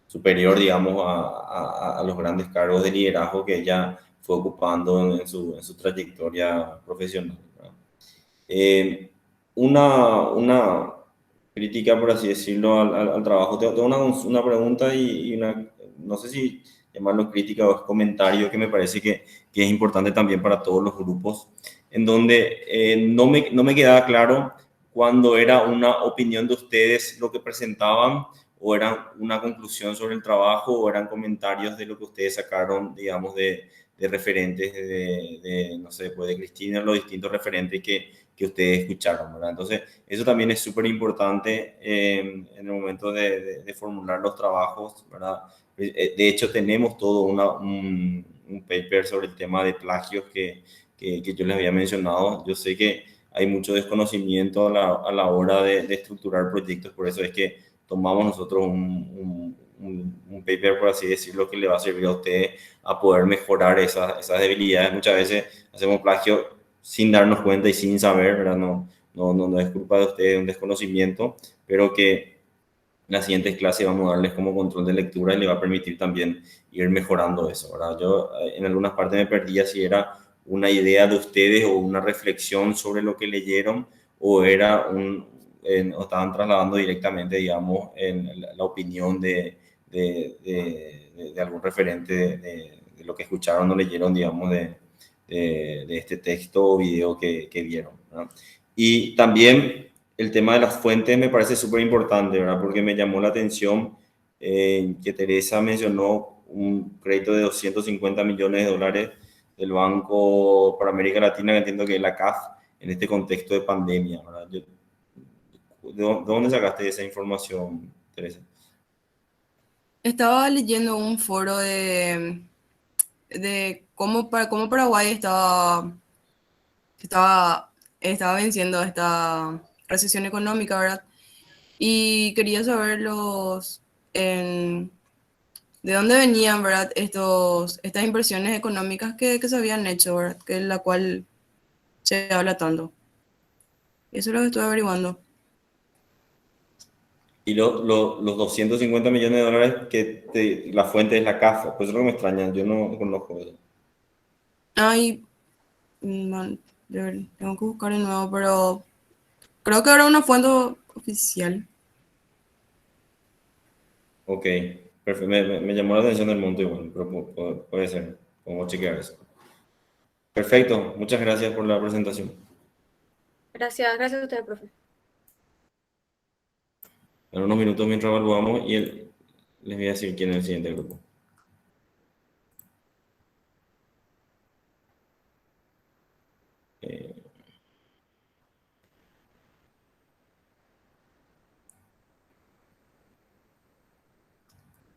superior, digamos, a los grandes cargos de liderazgo que ella fue ocupando en su trayectoria profesional, ¿verdad? Una crítica, por así decirlo, al trabajo. Tengo una pregunta y una, no sé si llamarlo crítica o es comentario que me parece que es importante también para todos los grupos, en donde no me quedaba claro cuando era una opinión de ustedes lo que presentaban o era una conclusión sobre el trabajo o eran comentarios de lo que ustedes sacaron, digamos, de referentes no sé, pues de Cristina, los distintos referentes que ustedes escucharon, ¿verdad? Entonces, eso también es súper importante en el momento de formular los trabajos, ¿verdad? De hecho, tenemos todo un paper sobre el tema de plagios que yo les había mencionado. Yo sé que hay mucho desconocimiento a la hora de estructurar proyectos, por eso es que tomamos nosotros un paper, por así decirlo, que le va a servir a ustedes a poder mejorar esas debilidades. Muchas veces hacemos plagio sin darnos cuenta y sin saber, ¿verdad? No es culpa de ustedes, es un desconocimiento, pero que en las siguientes clases vamos a darles como control de lectura y le va a permitir también ir mejorando eso, ¿verdad? Yo en algunas partes me perdía si era una idea de ustedes o una reflexión sobre lo que leyeron o era o estaban trasladando directamente, digamos, en la opinión de algún referente de lo que escucharon o leyeron, digamos, de este texto o video que vieron, ¿verdad? Y también el tema de las fuentes me parece súper importante, ¿verdad? Porque me llamó la atención que Teresa mencionó un crédito de 250 millones de dólares del Banco para América Latina, que entiendo que es la CAF, en este contexto de pandemia, ¿verdad? ¿De dónde sacaste esa información, Teresa? Estaba leyendo un foro de cómo Paraguay estaba, estaba venciendo esta recesión económica, ¿verdad? Y quería saber de dónde venían, ¿verdad? Estas inversiones económicas que se habían hecho, ¿verdad? Que es la cual se habla tanto. Eso es lo que estoy averiguando. Y los 250 millones de dólares la fuente es la CAF, pues eso es lo que me extraña, yo no conozco eso. Ay, tengo que buscar de nuevo, pero creo que era una fuente oficial. Ok, perfecto. Me llamó la atención el monto igual, pero puede ser. Podemos chequear eso. Perfecto, muchas gracias por la presentación. Gracias a ustedes, profe. En unos minutos mientras evaluamos les voy a decir quién es el siguiente grupo. Eh,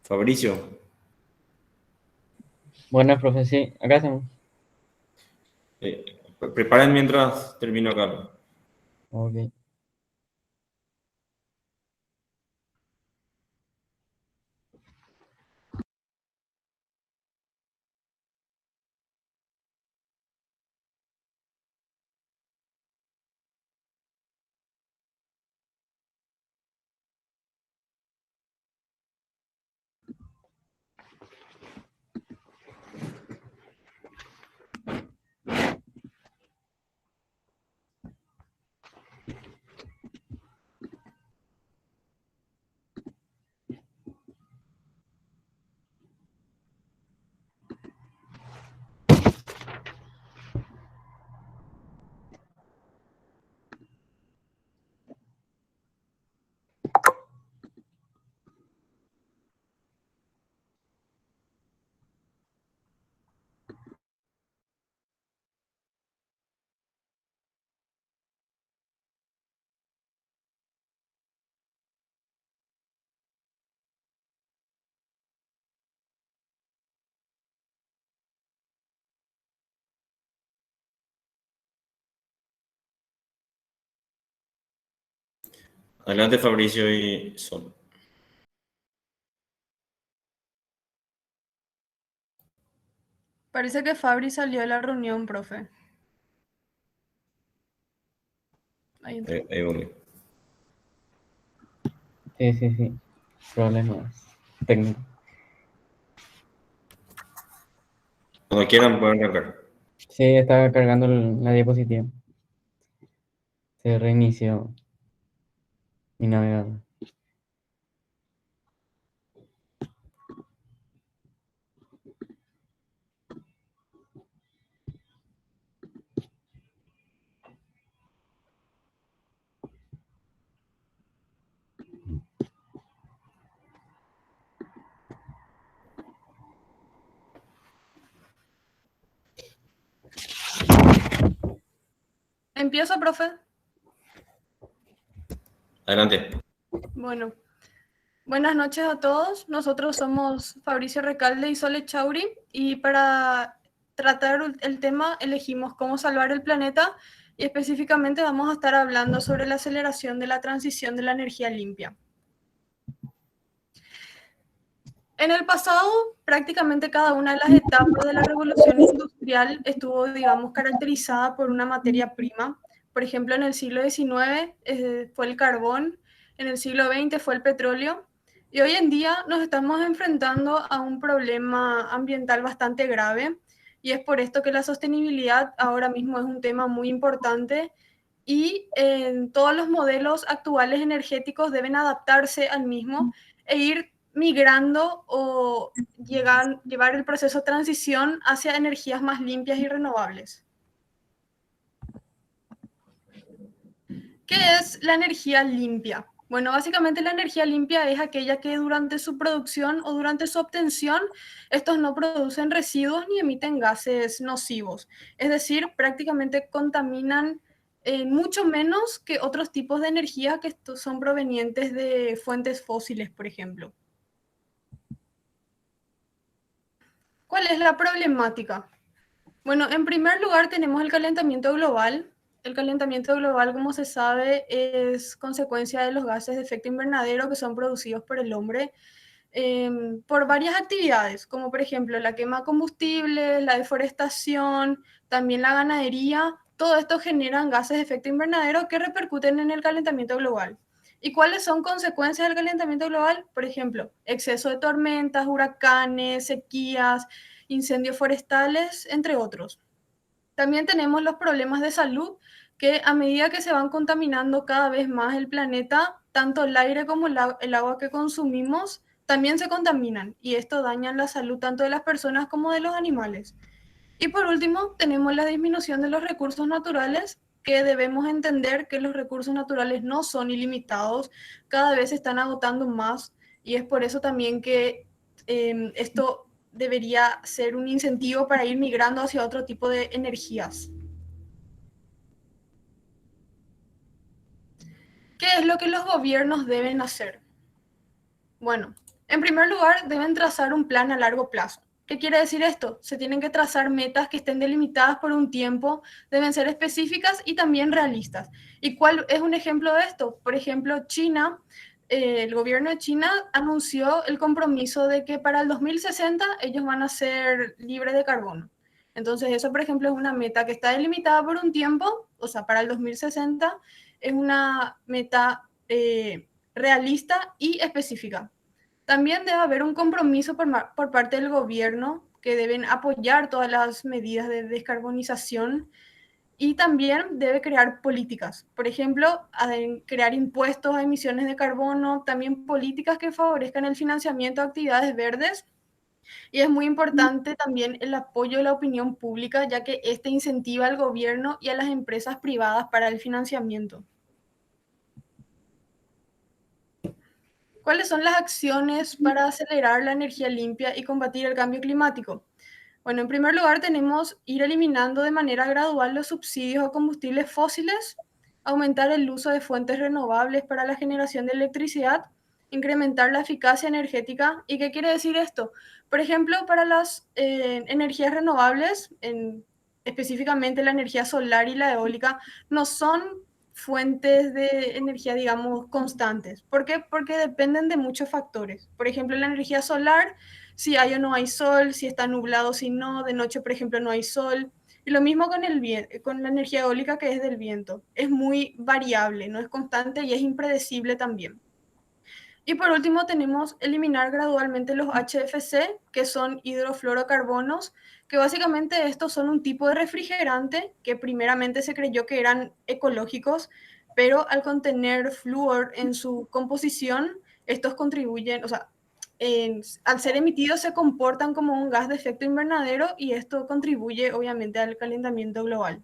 Fabricio, Buenas, profe, sí, acá estamos. preparen mientras termino acá. Ok. Adelante, Fabricio y Sol. Parece que Fabri salió de la reunión, profe. Ahí entró. Ahí voy. Sí. Problemas técnicos. Cuando quieran pueden cargar. Sí, estaba cargando la diapositiva. Se reinició. Mi navegador. ¿Empiezo, profe? Adelante. Bueno, buenas noches a todos. Nosotros somos Fabricio Recalde y Sole Chauri y para tratar el tema elegimos cómo salvar el planeta y específicamente vamos a estar hablando sobre la aceleración de la transición de la energía limpia. En el pasado, prácticamente cada una de las etapas de la revolución industrial estuvo, digamos, caracterizada por una materia prima. Por ejemplo, en el siglo XIX fue el carbón, en el siglo XX fue el petróleo, y hoy en día nos estamos enfrentando a un problema ambiental bastante grave, y es por esto que la sostenibilidad ahora mismo es un tema muy importante, y todos los modelos actuales energéticos deben adaptarse al mismo e ir migrando o llevar el proceso de transición hacia energías más limpias y renovables. ¿Qué es la energía limpia? Bueno, básicamente la energía limpia es aquella que durante su producción o durante su obtención, estos no producen residuos ni emiten gases nocivos. Es decir, prácticamente contaminan mucho menos que otros tipos de energía que son provenientes de fuentes fósiles, por ejemplo. ¿Cuál es la problemática? Bueno, en primer lugar tenemos el calentamiento global. El calentamiento global, como se sabe, es consecuencia de los gases de efecto invernadero que son producidos por el hombre por varias actividades, como por ejemplo la quema de combustible, la deforestación, también la ganadería. Todo esto generan gases de efecto invernadero que repercuten en el calentamiento global. ¿Y cuáles son consecuencias del calentamiento global? Por ejemplo, exceso de tormentas, huracanes, sequías, incendios forestales, entre otros. También tenemos los problemas de salud, que a medida que se van contaminando cada vez más el planeta, tanto el aire como el agua que consumimos también se contaminan y esto daña la salud tanto de las personas como de los animales. Y por último, tenemos la disminución de los recursos naturales, que debemos entender que los recursos naturales no son ilimitados, cada vez se están agotando más y es por eso también que esto debería ser un incentivo para ir migrando hacia otro tipo de energías. ¿Qué es lo que los gobiernos deben hacer? Bueno, en primer lugar, deben trazar un plan a largo plazo. ¿Qué quiere decir esto? Se tienen que trazar metas que estén delimitadas por un tiempo, deben ser específicas y también realistas. ¿Y cuál es un ejemplo de esto? Por ejemplo, China, el gobierno de China anunció el compromiso de que para el 2060 ellos van a ser libres de carbono. Entonces, eso, por ejemplo, es una meta que está delimitada por un tiempo, o sea, para el 2060 es una meta realista y específica. También debe haber un compromiso por parte del gobierno que deben apoyar todas las medidas de descarbonización y también debe crear políticas. Por ejemplo, crear impuestos a emisiones de carbono, también políticas que favorezcan el financiamiento de actividades verdes. Y es muy importante también el apoyo de la opinión pública, ya que este incentiva al gobierno y a las empresas privadas para el financiamiento. ¿Cuáles son las acciones para acelerar la energía limpia y combatir el cambio climático? Bueno, en primer lugar tenemos ir eliminando de manera gradual los subsidios a combustibles fósiles, aumentar el uso de fuentes renovables para la generación de electricidad, incrementar la eficacia energética. ¿Y qué quiere decir esto? Por ejemplo, para las energías renovables, específicamente la energía solar y la eólica, no son fuentes de energía, digamos, constantes. ¿Por qué? Porque dependen de muchos factores. Por ejemplo, la energía solar, si hay o no hay sol, si está nublado, si no, de noche, por ejemplo, no hay sol. Y lo mismo con la energía eólica, que es del viento. Es muy variable, no es constante y es impredecible también. Y por último tenemos eliminar gradualmente los HFC, que son hidrofluorocarbonos, que básicamente estos son un tipo de refrigerante que primeramente se creyó que eran ecológicos, pero al contener flúor en su composición, estos contribuyen, o sea, al ser emitidos se comportan como un gas de efecto invernadero y esto contribuye obviamente al calentamiento global.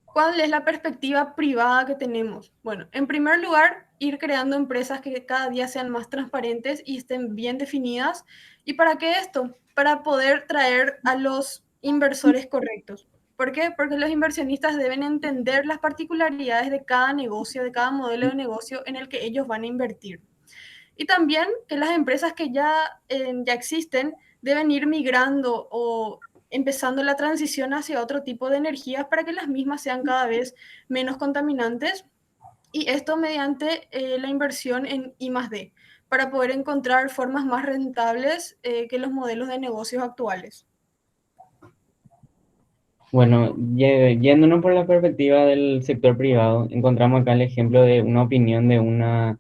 ¿Cuál es la perspectiva privada que tenemos? Bueno, en primer lugar, ir creando empresas que cada día sean más transparentes y estén bien definidas. ¿Y para qué esto? Para poder traer a los inversores correctos. ¿Por qué? Porque los inversionistas deben entender las particularidades de cada negocio, de cada modelo de negocio en el que ellos van a invertir. Y también que las empresas que ya existen deben ir migrando o empezando la transición hacia otro tipo de energías para que las mismas sean cada vez menos contaminantes, y esto mediante la inversión en I+D, para poder encontrar formas más rentables que los modelos de negocios actuales. Bueno, yéndonos por la perspectiva del sector privado, encontramos acá el ejemplo de una opinión de una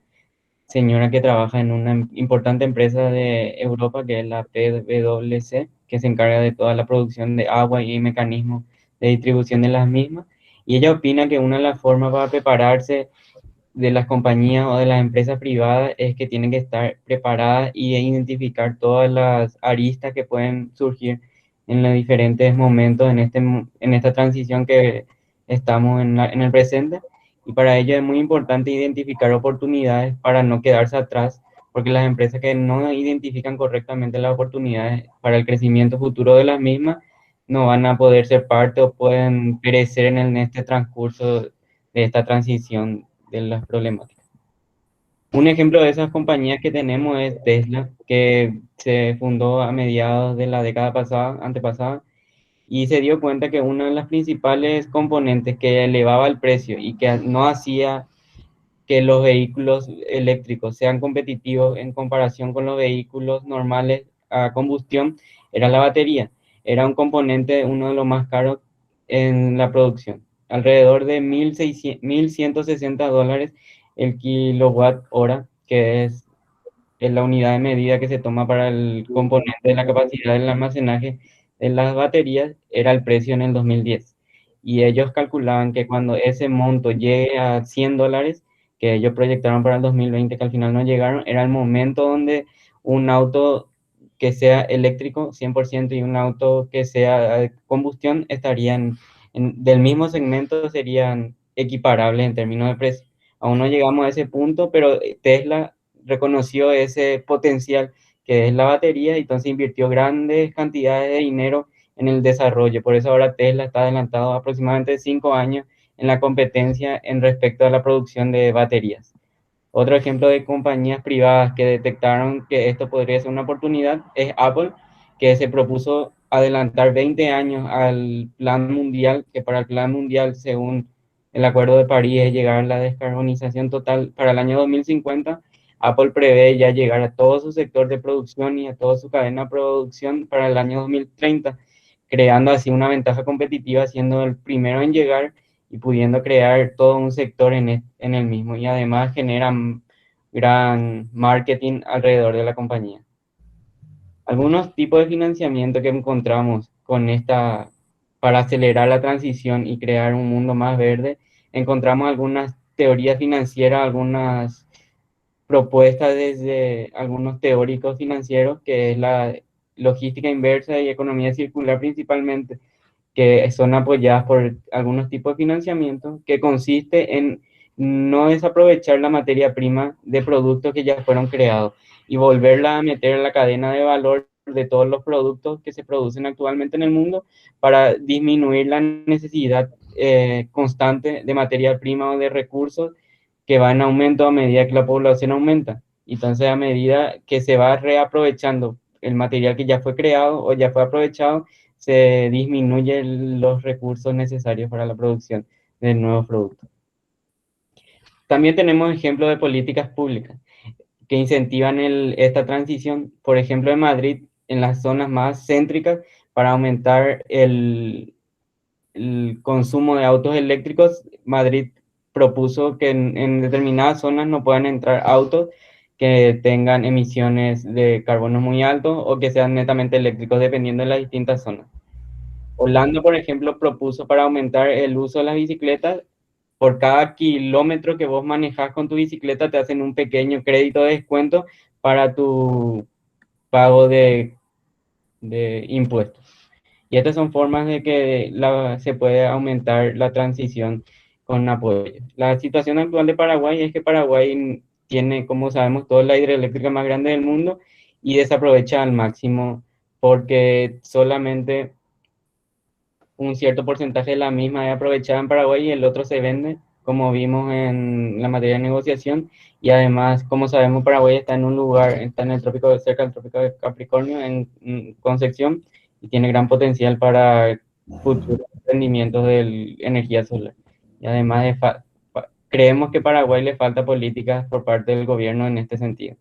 señora que trabaja en una importante empresa de Europa, que es la PwC, que se encarga de toda la producción de agua y mecanismos de distribución de las mismas. Y ella opina que una de las formas para prepararse de las compañías o de las empresas privadas es que tienen que estar preparadas y identificar todas las aristas que pueden surgir en los diferentes momentos en esta transición que estamos en el presente. Y para ello es muy importante identificar oportunidades para no quedarse atrás, porque las empresas que no identifican correctamente las oportunidades para el crecimiento futuro de las mismas no van a poder ser parte o pueden perecer en este transcurso de esta transición de las problemáticas. Un ejemplo de esas compañías que tenemos es Tesla, que se fundó a mediados de la década antepasada, y se dio cuenta que una de las principales componentes que elevaba el precio y que no hacía que los vehículos eléctricos sean competitivos en comparación con los vehículos normales a combustión era la batería. Era un componente, uno de los más caros en la producción. Alrededor de $1,160 el kilowatt hora, que es la unidad de medida que se toma para el componente de la capacidad del almacenaje de las baterías, era el precio en el 2010. Y ellos calculaban que cuando ese monto llegue a $100, que ellos proyectaron para el 2020, que al final no llegaron, era el momento donde un auto que sea eléctrico 100% y un auto que sea de combustión estarían del mismo segmento, serían equiparables en términos de precio. Aún no llegamos a ese punto, pero Tesla reconoció ese potencial que es la batería y entonces invirtió grandes cantidades de dinero en el desarrollo. Por eso ahora Tesla está adelantado aproximadamente 5 años en la competencia en respecto a la producción de baterías. Otro ejemplo de compañías privadas que detectaron que esto podría ser una oportunidad es Apple, que se propuso adelantar 20 años al plan mundial, que para el plan mundial, según el Acuerdo de París, es llegar a la descarbonización total para el año 2050. Apple prevé ya llegar a todo su sector de producción y a toda su cadena de producción para el año 2030, creando así una ventaja competitiva, siendo el primero en llegar y pudiendo crear todo un sector en el mismo, y además generan gran marketing alrededor de la compañía. Algunos tipos de financiamiento que encontramos para acelerar la transición y crear un mundo más verde, encontramos algunas teorías financieras, algunas propuestas desde algunos teóricos financieros, que es la logística inversa y economía circular principalmente, que son apoyadas por algunos tipos de financiamiento, que consiste en no desaprovechar la materia prima de productos que ya fueron creados y volverla a meter en la cadena de valor de todos los productos que se producen actualmente en el mundo para disminuir la necesidad constante de materia prima o de recursos que va en aumento a medida que la población aumenta. Entonces, a medida que se va reaprovechando el material que ya fue creado o ya fue aprovechado, se disminuyen los recursos necesarios para la producción de nuevos productos. También tenemos ejemplos de políticas públicas que incentivan esta transición. Por ejemplo, en Madrid, en las zonas más céntricas, para aumentar el consumo de autos eléctricos, Madrid propuso que en determinadas zonas no puedan entrar autos que tengan emisiones de carbono muy altos o que sean netamente eléctricos, dependiendo de las distintas zonas. Holanda, por ejemplo, propuso para aumentar el uso de las bicicletas, por cada kilómetro que vos manejas con tu bicicleta te hacen un pequeño crédito de descuento para tu pago de impuestos. Y estas son formas de que se puede aumentar la transición con apoyo. La situación actual de Paraguay es que Paraguay tiene, como sabemos todos, la hidroeléctrica más grande del mundo y desaprovecha al máximo porque solamente un cierto porcentaje de la misma es aprovechada en Paraguay y el otro se vende, como vimos en la materia de negociación. Y además, como sabemos, Paraguay está en un lugar, está en el trópico, cerca del trópico de Capricornio, en Concepción, y tiene gran potencial para futuros rendimientos de energía solar. Y además, creemos que a Paraguay le falta políticas por parte del gobierno en este sentido.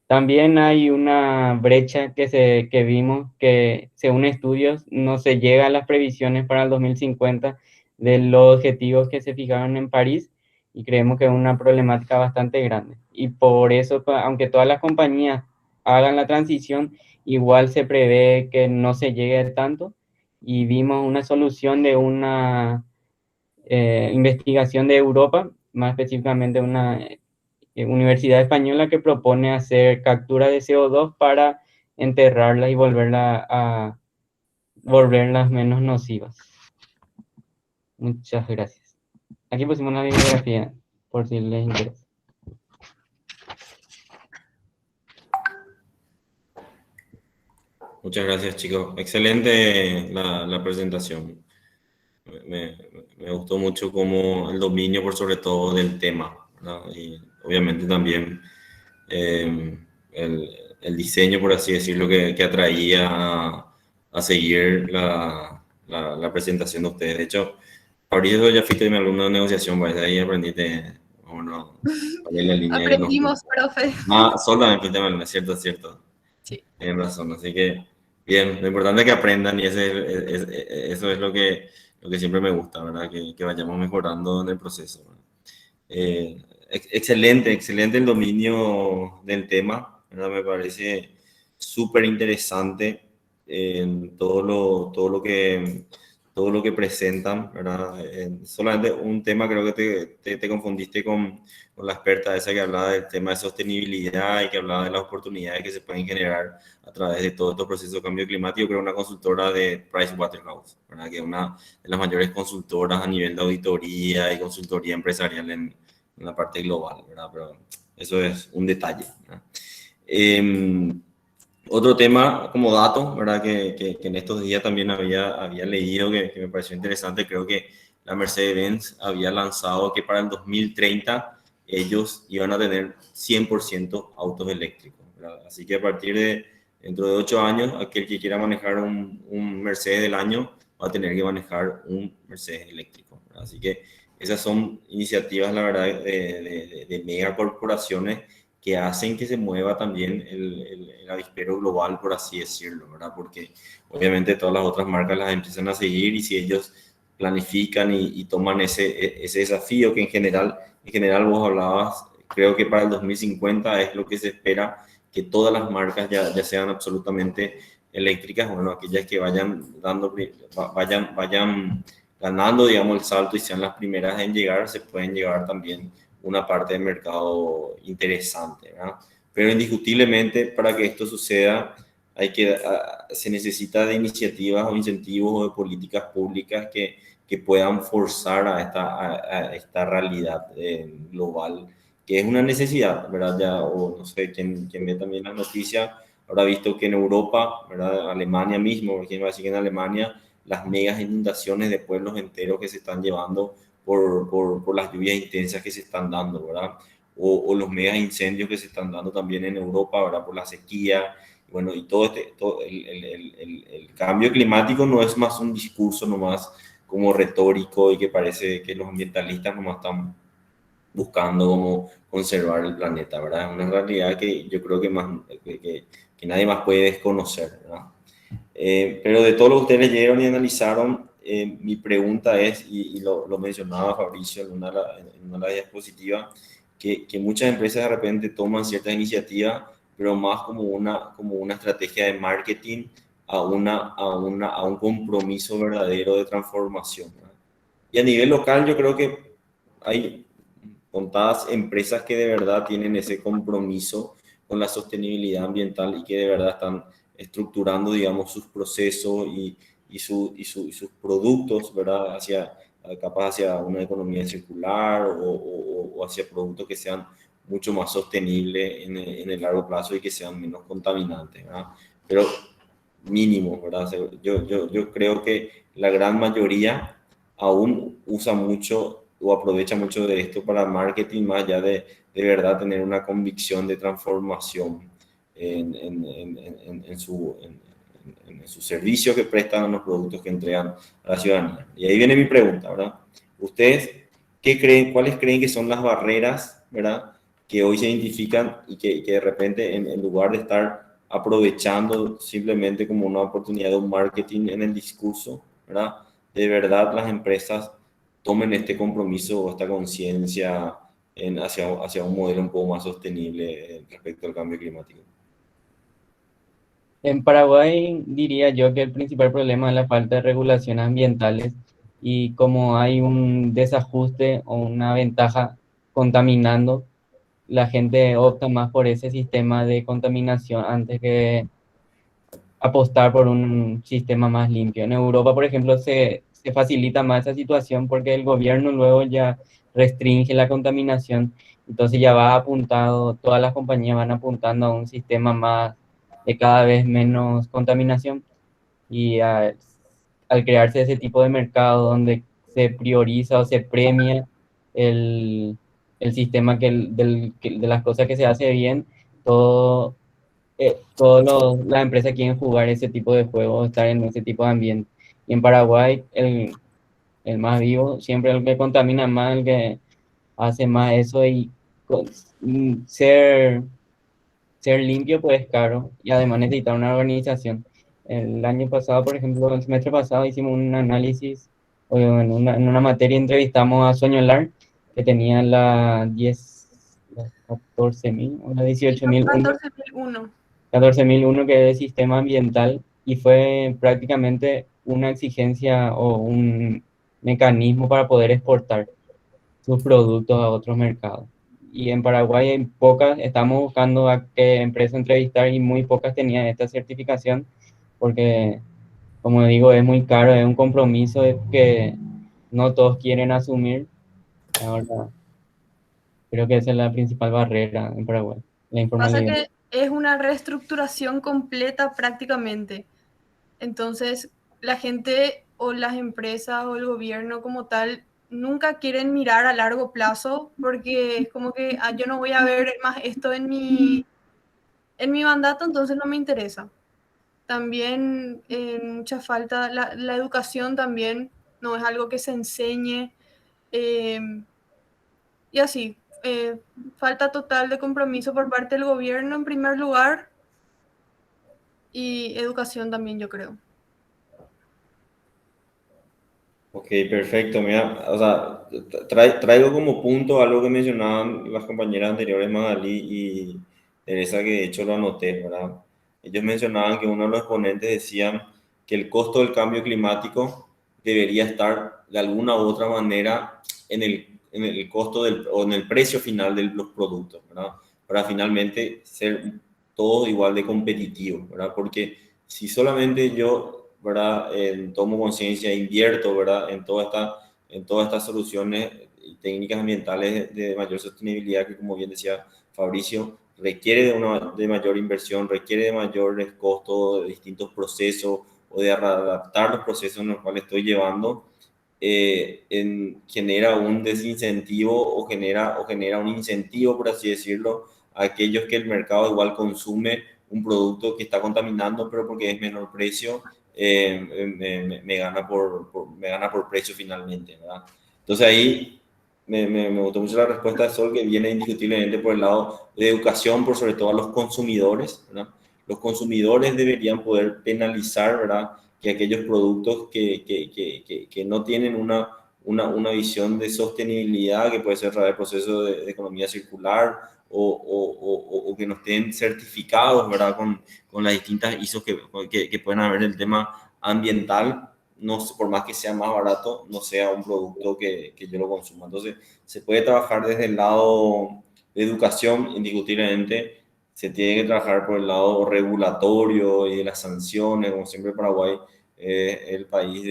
También hay una brecha que vimos que, según estudios, no se llega a las previsiones para el 2050 de los objetivos que se fijaron en París, y creemos que es una problemática bastante grande. Y por eso, aunque todas las compañías hagan la transición, igual se prevé que no se llegue tanto, y vimos una solución de una investigación de Europa, más específicamente una universidad española, que propone hacer captura de CO2 para enterrarlas y volverlas menos nocivas. Muchas gracias. Aquí pusimos una bibliografía por si les interesa. Muchas gracias, chicos. Excelente la presentación. Me gustó mucho como el dominio, por sobre todo, del tema, ¿verdad? Y obviamente también el diseño, por así decirlo, que atraía a seguir la presentación de ustedes. De hecho, Fabricio ya fuiste mi alumno de negociación, ¿verdad? Ahí aprendiste, bueno, la línea. Aprendimos, profe. Solamente fuiste mi alumno, es cierto. Sí. Tienes razón, así que bien, lo importante es que aprendan y eso es lo que siempre me gusta, ¿verdad? Que vayamos mejorando en el proceso, ¿verdad? Excelente el dominio del tema, ¿verdad? Me parece súper interesante en todo lo que presentan, ¿verdad? Solamente un tema, creo que te confundiste con la experta esa que hablaba del tema de sostenibilidad y que hablaba de las oportunidades que se pueden generar a través de todos estos procesos de cambio climático. Creo una consultora de Pricewaterhouse, ¿verdad? Que es una de las mayores consultoras a nivel de auditoría y consultoría empresarial en la parte global, ¿verdad? Pero eso es un detalle, ¿verdad? Otro tema como dato, ¿verdad? Que en estos días también había leído que me pareció interesante. Creo que la Mercedes-Benz había lanzado que para el 2030 ellos iban a tener 100% autos eléctricos, ¿verdad? Así que a partir de dentro de 8 años, aquel que quiera manejar un Mercedes del año va a tener que manejar un Mercedes eléctrico, ¿verdad? Así que esas son iniciativas, la verdad, de megacorporaciones que hacen que se mueva también el avispero global, por así decirlo, ¿verdad? Porque obviamente todas las otras marcas las empiezan a seguir, y si ellos planifican y toman ese desafío que en general vos hablabas, creo que para el 2050 es lo que se espera, que todas las marcas ya sean absolutamente eléctricas. Bueno, aquellas que vayan ganando, digamos, el salto y sean las primeras en llegar, se pueden llevar también una parte del mercado interesante, ¿verdad? Pero indiscutiblemente, para que esto suceda, se necesita de iniciativas o incentivos o de políticas públicas que puedan forzar a esta realidad global, que es una necesidad, ¿verdad? O no sé, quien ve también las noticias habrá visto que en Europa, ¿verdad? Alemania mismo, quien va a decir que en Alemania, las megas inundaciones de pueblos enteros que se están llevando por las lluvias intensas que se están dando, ¿verdad? O los megas incendios que se están dando también en Europa, ¿verdad? Por la sequía. Bueno, y todo el cambio climático no es más un discurso nomás como retórico y que parece que los ambientalistas nomás están buscando cómo conservar el planeta, ¿verdad? Es una realidad que yo creo que nadie más puede desconocer, ¿verdad? Pero de todo lo que ustedes leyeron y analizaron, mi pregunta es, y lo mencionaba Fabricio en una de las diapositivas, que muchas empresas de repente toman ciertas iniciativas, pero más como una estrategia de marketing a un compromiso verdadero de transformación, ¿verdad? Y a nivel local yo creo que hay contadas empresas que de verdad tienen ese compromiso con la sostenibilidad ambiental y que de verdad están estructurando, digamos, sus procesos y sus productos, ¿verdad? Capaz hacia una economía circular o hacia productos que sean mucho más sostenibles en el largo plazo y que sean menos contaminantes, ¿verdad? Pero mínimo, ¿verdad? O sea, yo creo que la gran mayoría aún usa mucho o aprovecha mucho de esto para marketing, más allá de verdad tener una convicción de transformación en su servicio que prestan a los productos que entregan a la ciudadanía. Y ahí viene mi pregunta, ¿verdad? ¿Ustedes qué creen, cuáles creen que son las barreras, ¿verdad?, que hoy se identifican y que de repente en lugar de estar aprovechando simplemente como una oportunidad de un marketing en el discurso, ¿verdad?, de verdad las empresas tomen este compromiso o esta conciencia hacia un modelo un poco más sostenible respecto al cambio climático? En Paraguay diría yo que el principal problema es la falta de regulaciones ambientales y como hay un desajuste o una ventaja contaminando, la gente opta más por ese sistema de contaminación antes que apostar por un sistema más limpio. En Europa, por ejemplo, se facilita más esa situación porque el gobierno luego ya restringe la contaminación, entonces ya va apuntado, todas las compañías van apuntando a un sistema más de cada vez menos contaminación y al crearse ese tipo de mercado donde se prioriza o se premia el, el sistema de las cosas que se hace bien, todo las empresas quieren jugar ese tipo de juegos, estar en ese tipo de ambiente. Y en Paraguay, el más vivo, siempre el que contamina más, el que hace más eso y ser limpio pues es caro y además necesita una organización. El año pasado, por ejemplo, el semestre pasado hicimos un análisis, o en una materia entrevistamos a Soñolar, que tenía la 14.000, o la 18.001. 14.001. 14.001 que es sistema ambiental y fue prácticamente una exigencia o un mecanismo para poder exportar sus productos a otros mercados. Y en Paraguay hay pocas, estamos buscando a qué empresa entrevistar y muy pocas tenían esta certificación porque, como digo, es muy caro, es un compromiso que no todos quieren asumir. Ahora, creo que esa es la principal barrera en Paraguay, la Pasa informalidad. que es una reestructuración completa prácticamente. Entonces, la gente o las empresas o el gobierno como tal nunca quieren mirar a largo plazo porque es como que yo no voy a ver más esto en mi mandato, entonces no me interesa. También mucha falta, la educación también no es algo que se enseñe y así. Falta total de compromiso por parte del gobierno en primer lugar y educación también, yo creo. Ok, perfecto. Mira, o sea, traigo como punto algo que mencionaban las compañeras anteriores, Magali y Teresa, que de hecho lo anoté, ¿verdad? Ellos mencionaban que uno de los ponentes decían que el costo del cambio climático debería estar de alguna u otra manera en el costo o en el precio final de los productos, ¿verdad? Para finalmente ser todo igual de competitivo, ¿verdad? Porque si solamente yo, ¿verdad?, tomo conciencia, invierto, ¿verdad?, en todas estas soluciones y técnicas ambientales de mayor sostenibilidad que, como bien decía Fabricio, requiere de mayor inversión, requiere de mayores costos, de distintos procesos o de adaptar los procesos en los cuales estoy llevando, genera un desincentivo o genera un incentivo, por así decirlo, a aquellos que el mercado igual consume un producto que está contaminando, pero porque es menor precio, me gana por precio finalmente, ¿verdad? Entonces ahí me gustó mucho la respuesta de Sol, que viene indiscutiblemente por el lado de educación, por sobre todo a los consumidores, ¿verdad? Los consumidores deberían poder penalizar, ¿verdad?, que aquellos productos que no tienen una visión de sostenibilidad, que puede ser a través del proceso de economía circular o que no estén certificados, ¿verdad? Con las distintas ISOs que pueden haber en el tema ambiental, no, por más que sea más barato, no sea un producto que yo lo consuma. Entonces, se puede trabajar desde el lado de educación, indiscutiblemente. Se tiene que trabajar por el lado regulatorio y de las sanciones, como siempre Paraguay el país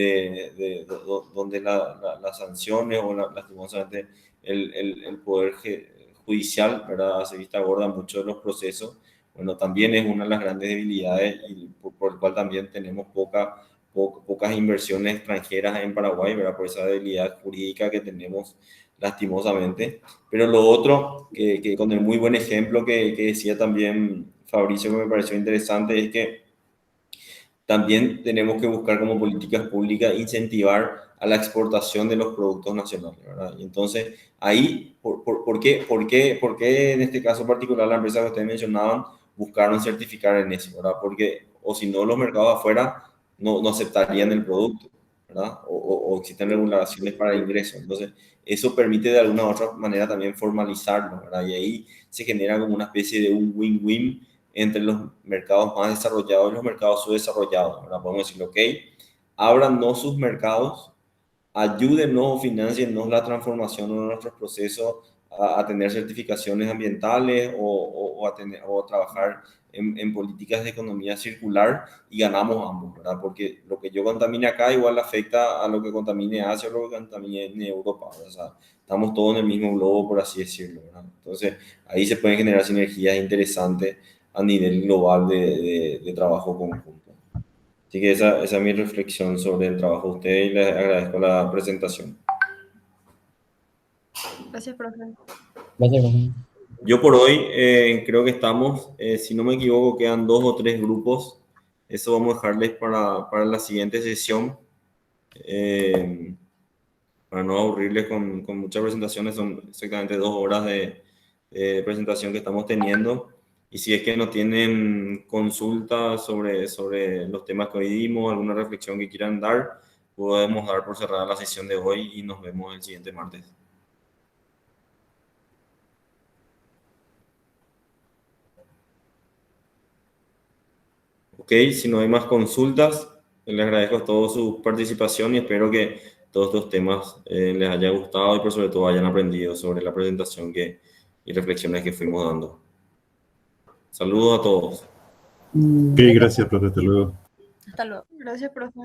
donde las sanciones o lastimosamente el poder judicial, ¿verdad?, se vista gorda en muchos de los procesos. Bueno, también es una de las grandes debilidades y por el cual también tenemos pocas inversiones extranjeras en Paraguay, ¿verdad?, por esa debilidad jurídica que tenemos lastimosamente. Pero lo otro, que con el muy buen ejemplo que decía también Fabricio, que me pareció interesante, es que también tenemos que buscar como políticas públicas incentivar a la exportación de los productos nacionales, ¿verdad? Y entonces, ahí, ¿por qué en este caso particular la empresa que ustedes mencionaban buscaron certificar en eso, ¿verdad? Porque, o si no, los mercados afuera no aceptarían el producto, ¿verdad? O existen regulaciones para el ingreso. Entonces, eso permite de alguna u otra manera también formalizarlo, ¿verdad? Y ahí se genera como una especie de un win-win entre los mercados más desarrollados y los mercados subdesarrollados. Ahora podemos decir, ok, ábrannos sus mercados, ayúdennos, financiennos la transformación de nuestros procesos a tener certificaciones ambientales o a trabajar en políticas de economía circular y ganamos ambos, ¿verdad? Porque lo que yo contamine acá igual afecta a lo que contamine Asia o lo que contamine en Europa, ¿verdad? O sea, estamos todos en el mismo globo, por así decirlo, ¿verdad? Entonces, ahí se pueden generar sinergias interesantes a nivel global de trabajo conjunto. Así que esa es mi reflexión sobre el trabajo de ustedes y les agradezco la presentación. Gracias, profe. Gracias, profe. Yo por hoy creo que estamos, si no me equivoco, quedan 2 o 3 grupos. Eso vamos a dejarles para la siguiente sesión. Para no aburrirles con muchas presentaciones, son exactamente 2 horas de presentación que estamos teniendo. Y si es que no tienen consultas sobre los temas que hoy dimos, alguna reflexión que quieran dar, podemos dar por cerrada la sesión de hoy y nos vemos el siguiente martes. Ok, si no hay más consultas, les agradezco a todos su participación y espero que todos estos temas les haya gustado y por sobre todo hayan aprendido sobre la presentación y reflexiones que fuimos dando. Saludos a todos. Ok, gracias, profe. Hasta luego. Hasta luego. Gracias, profe.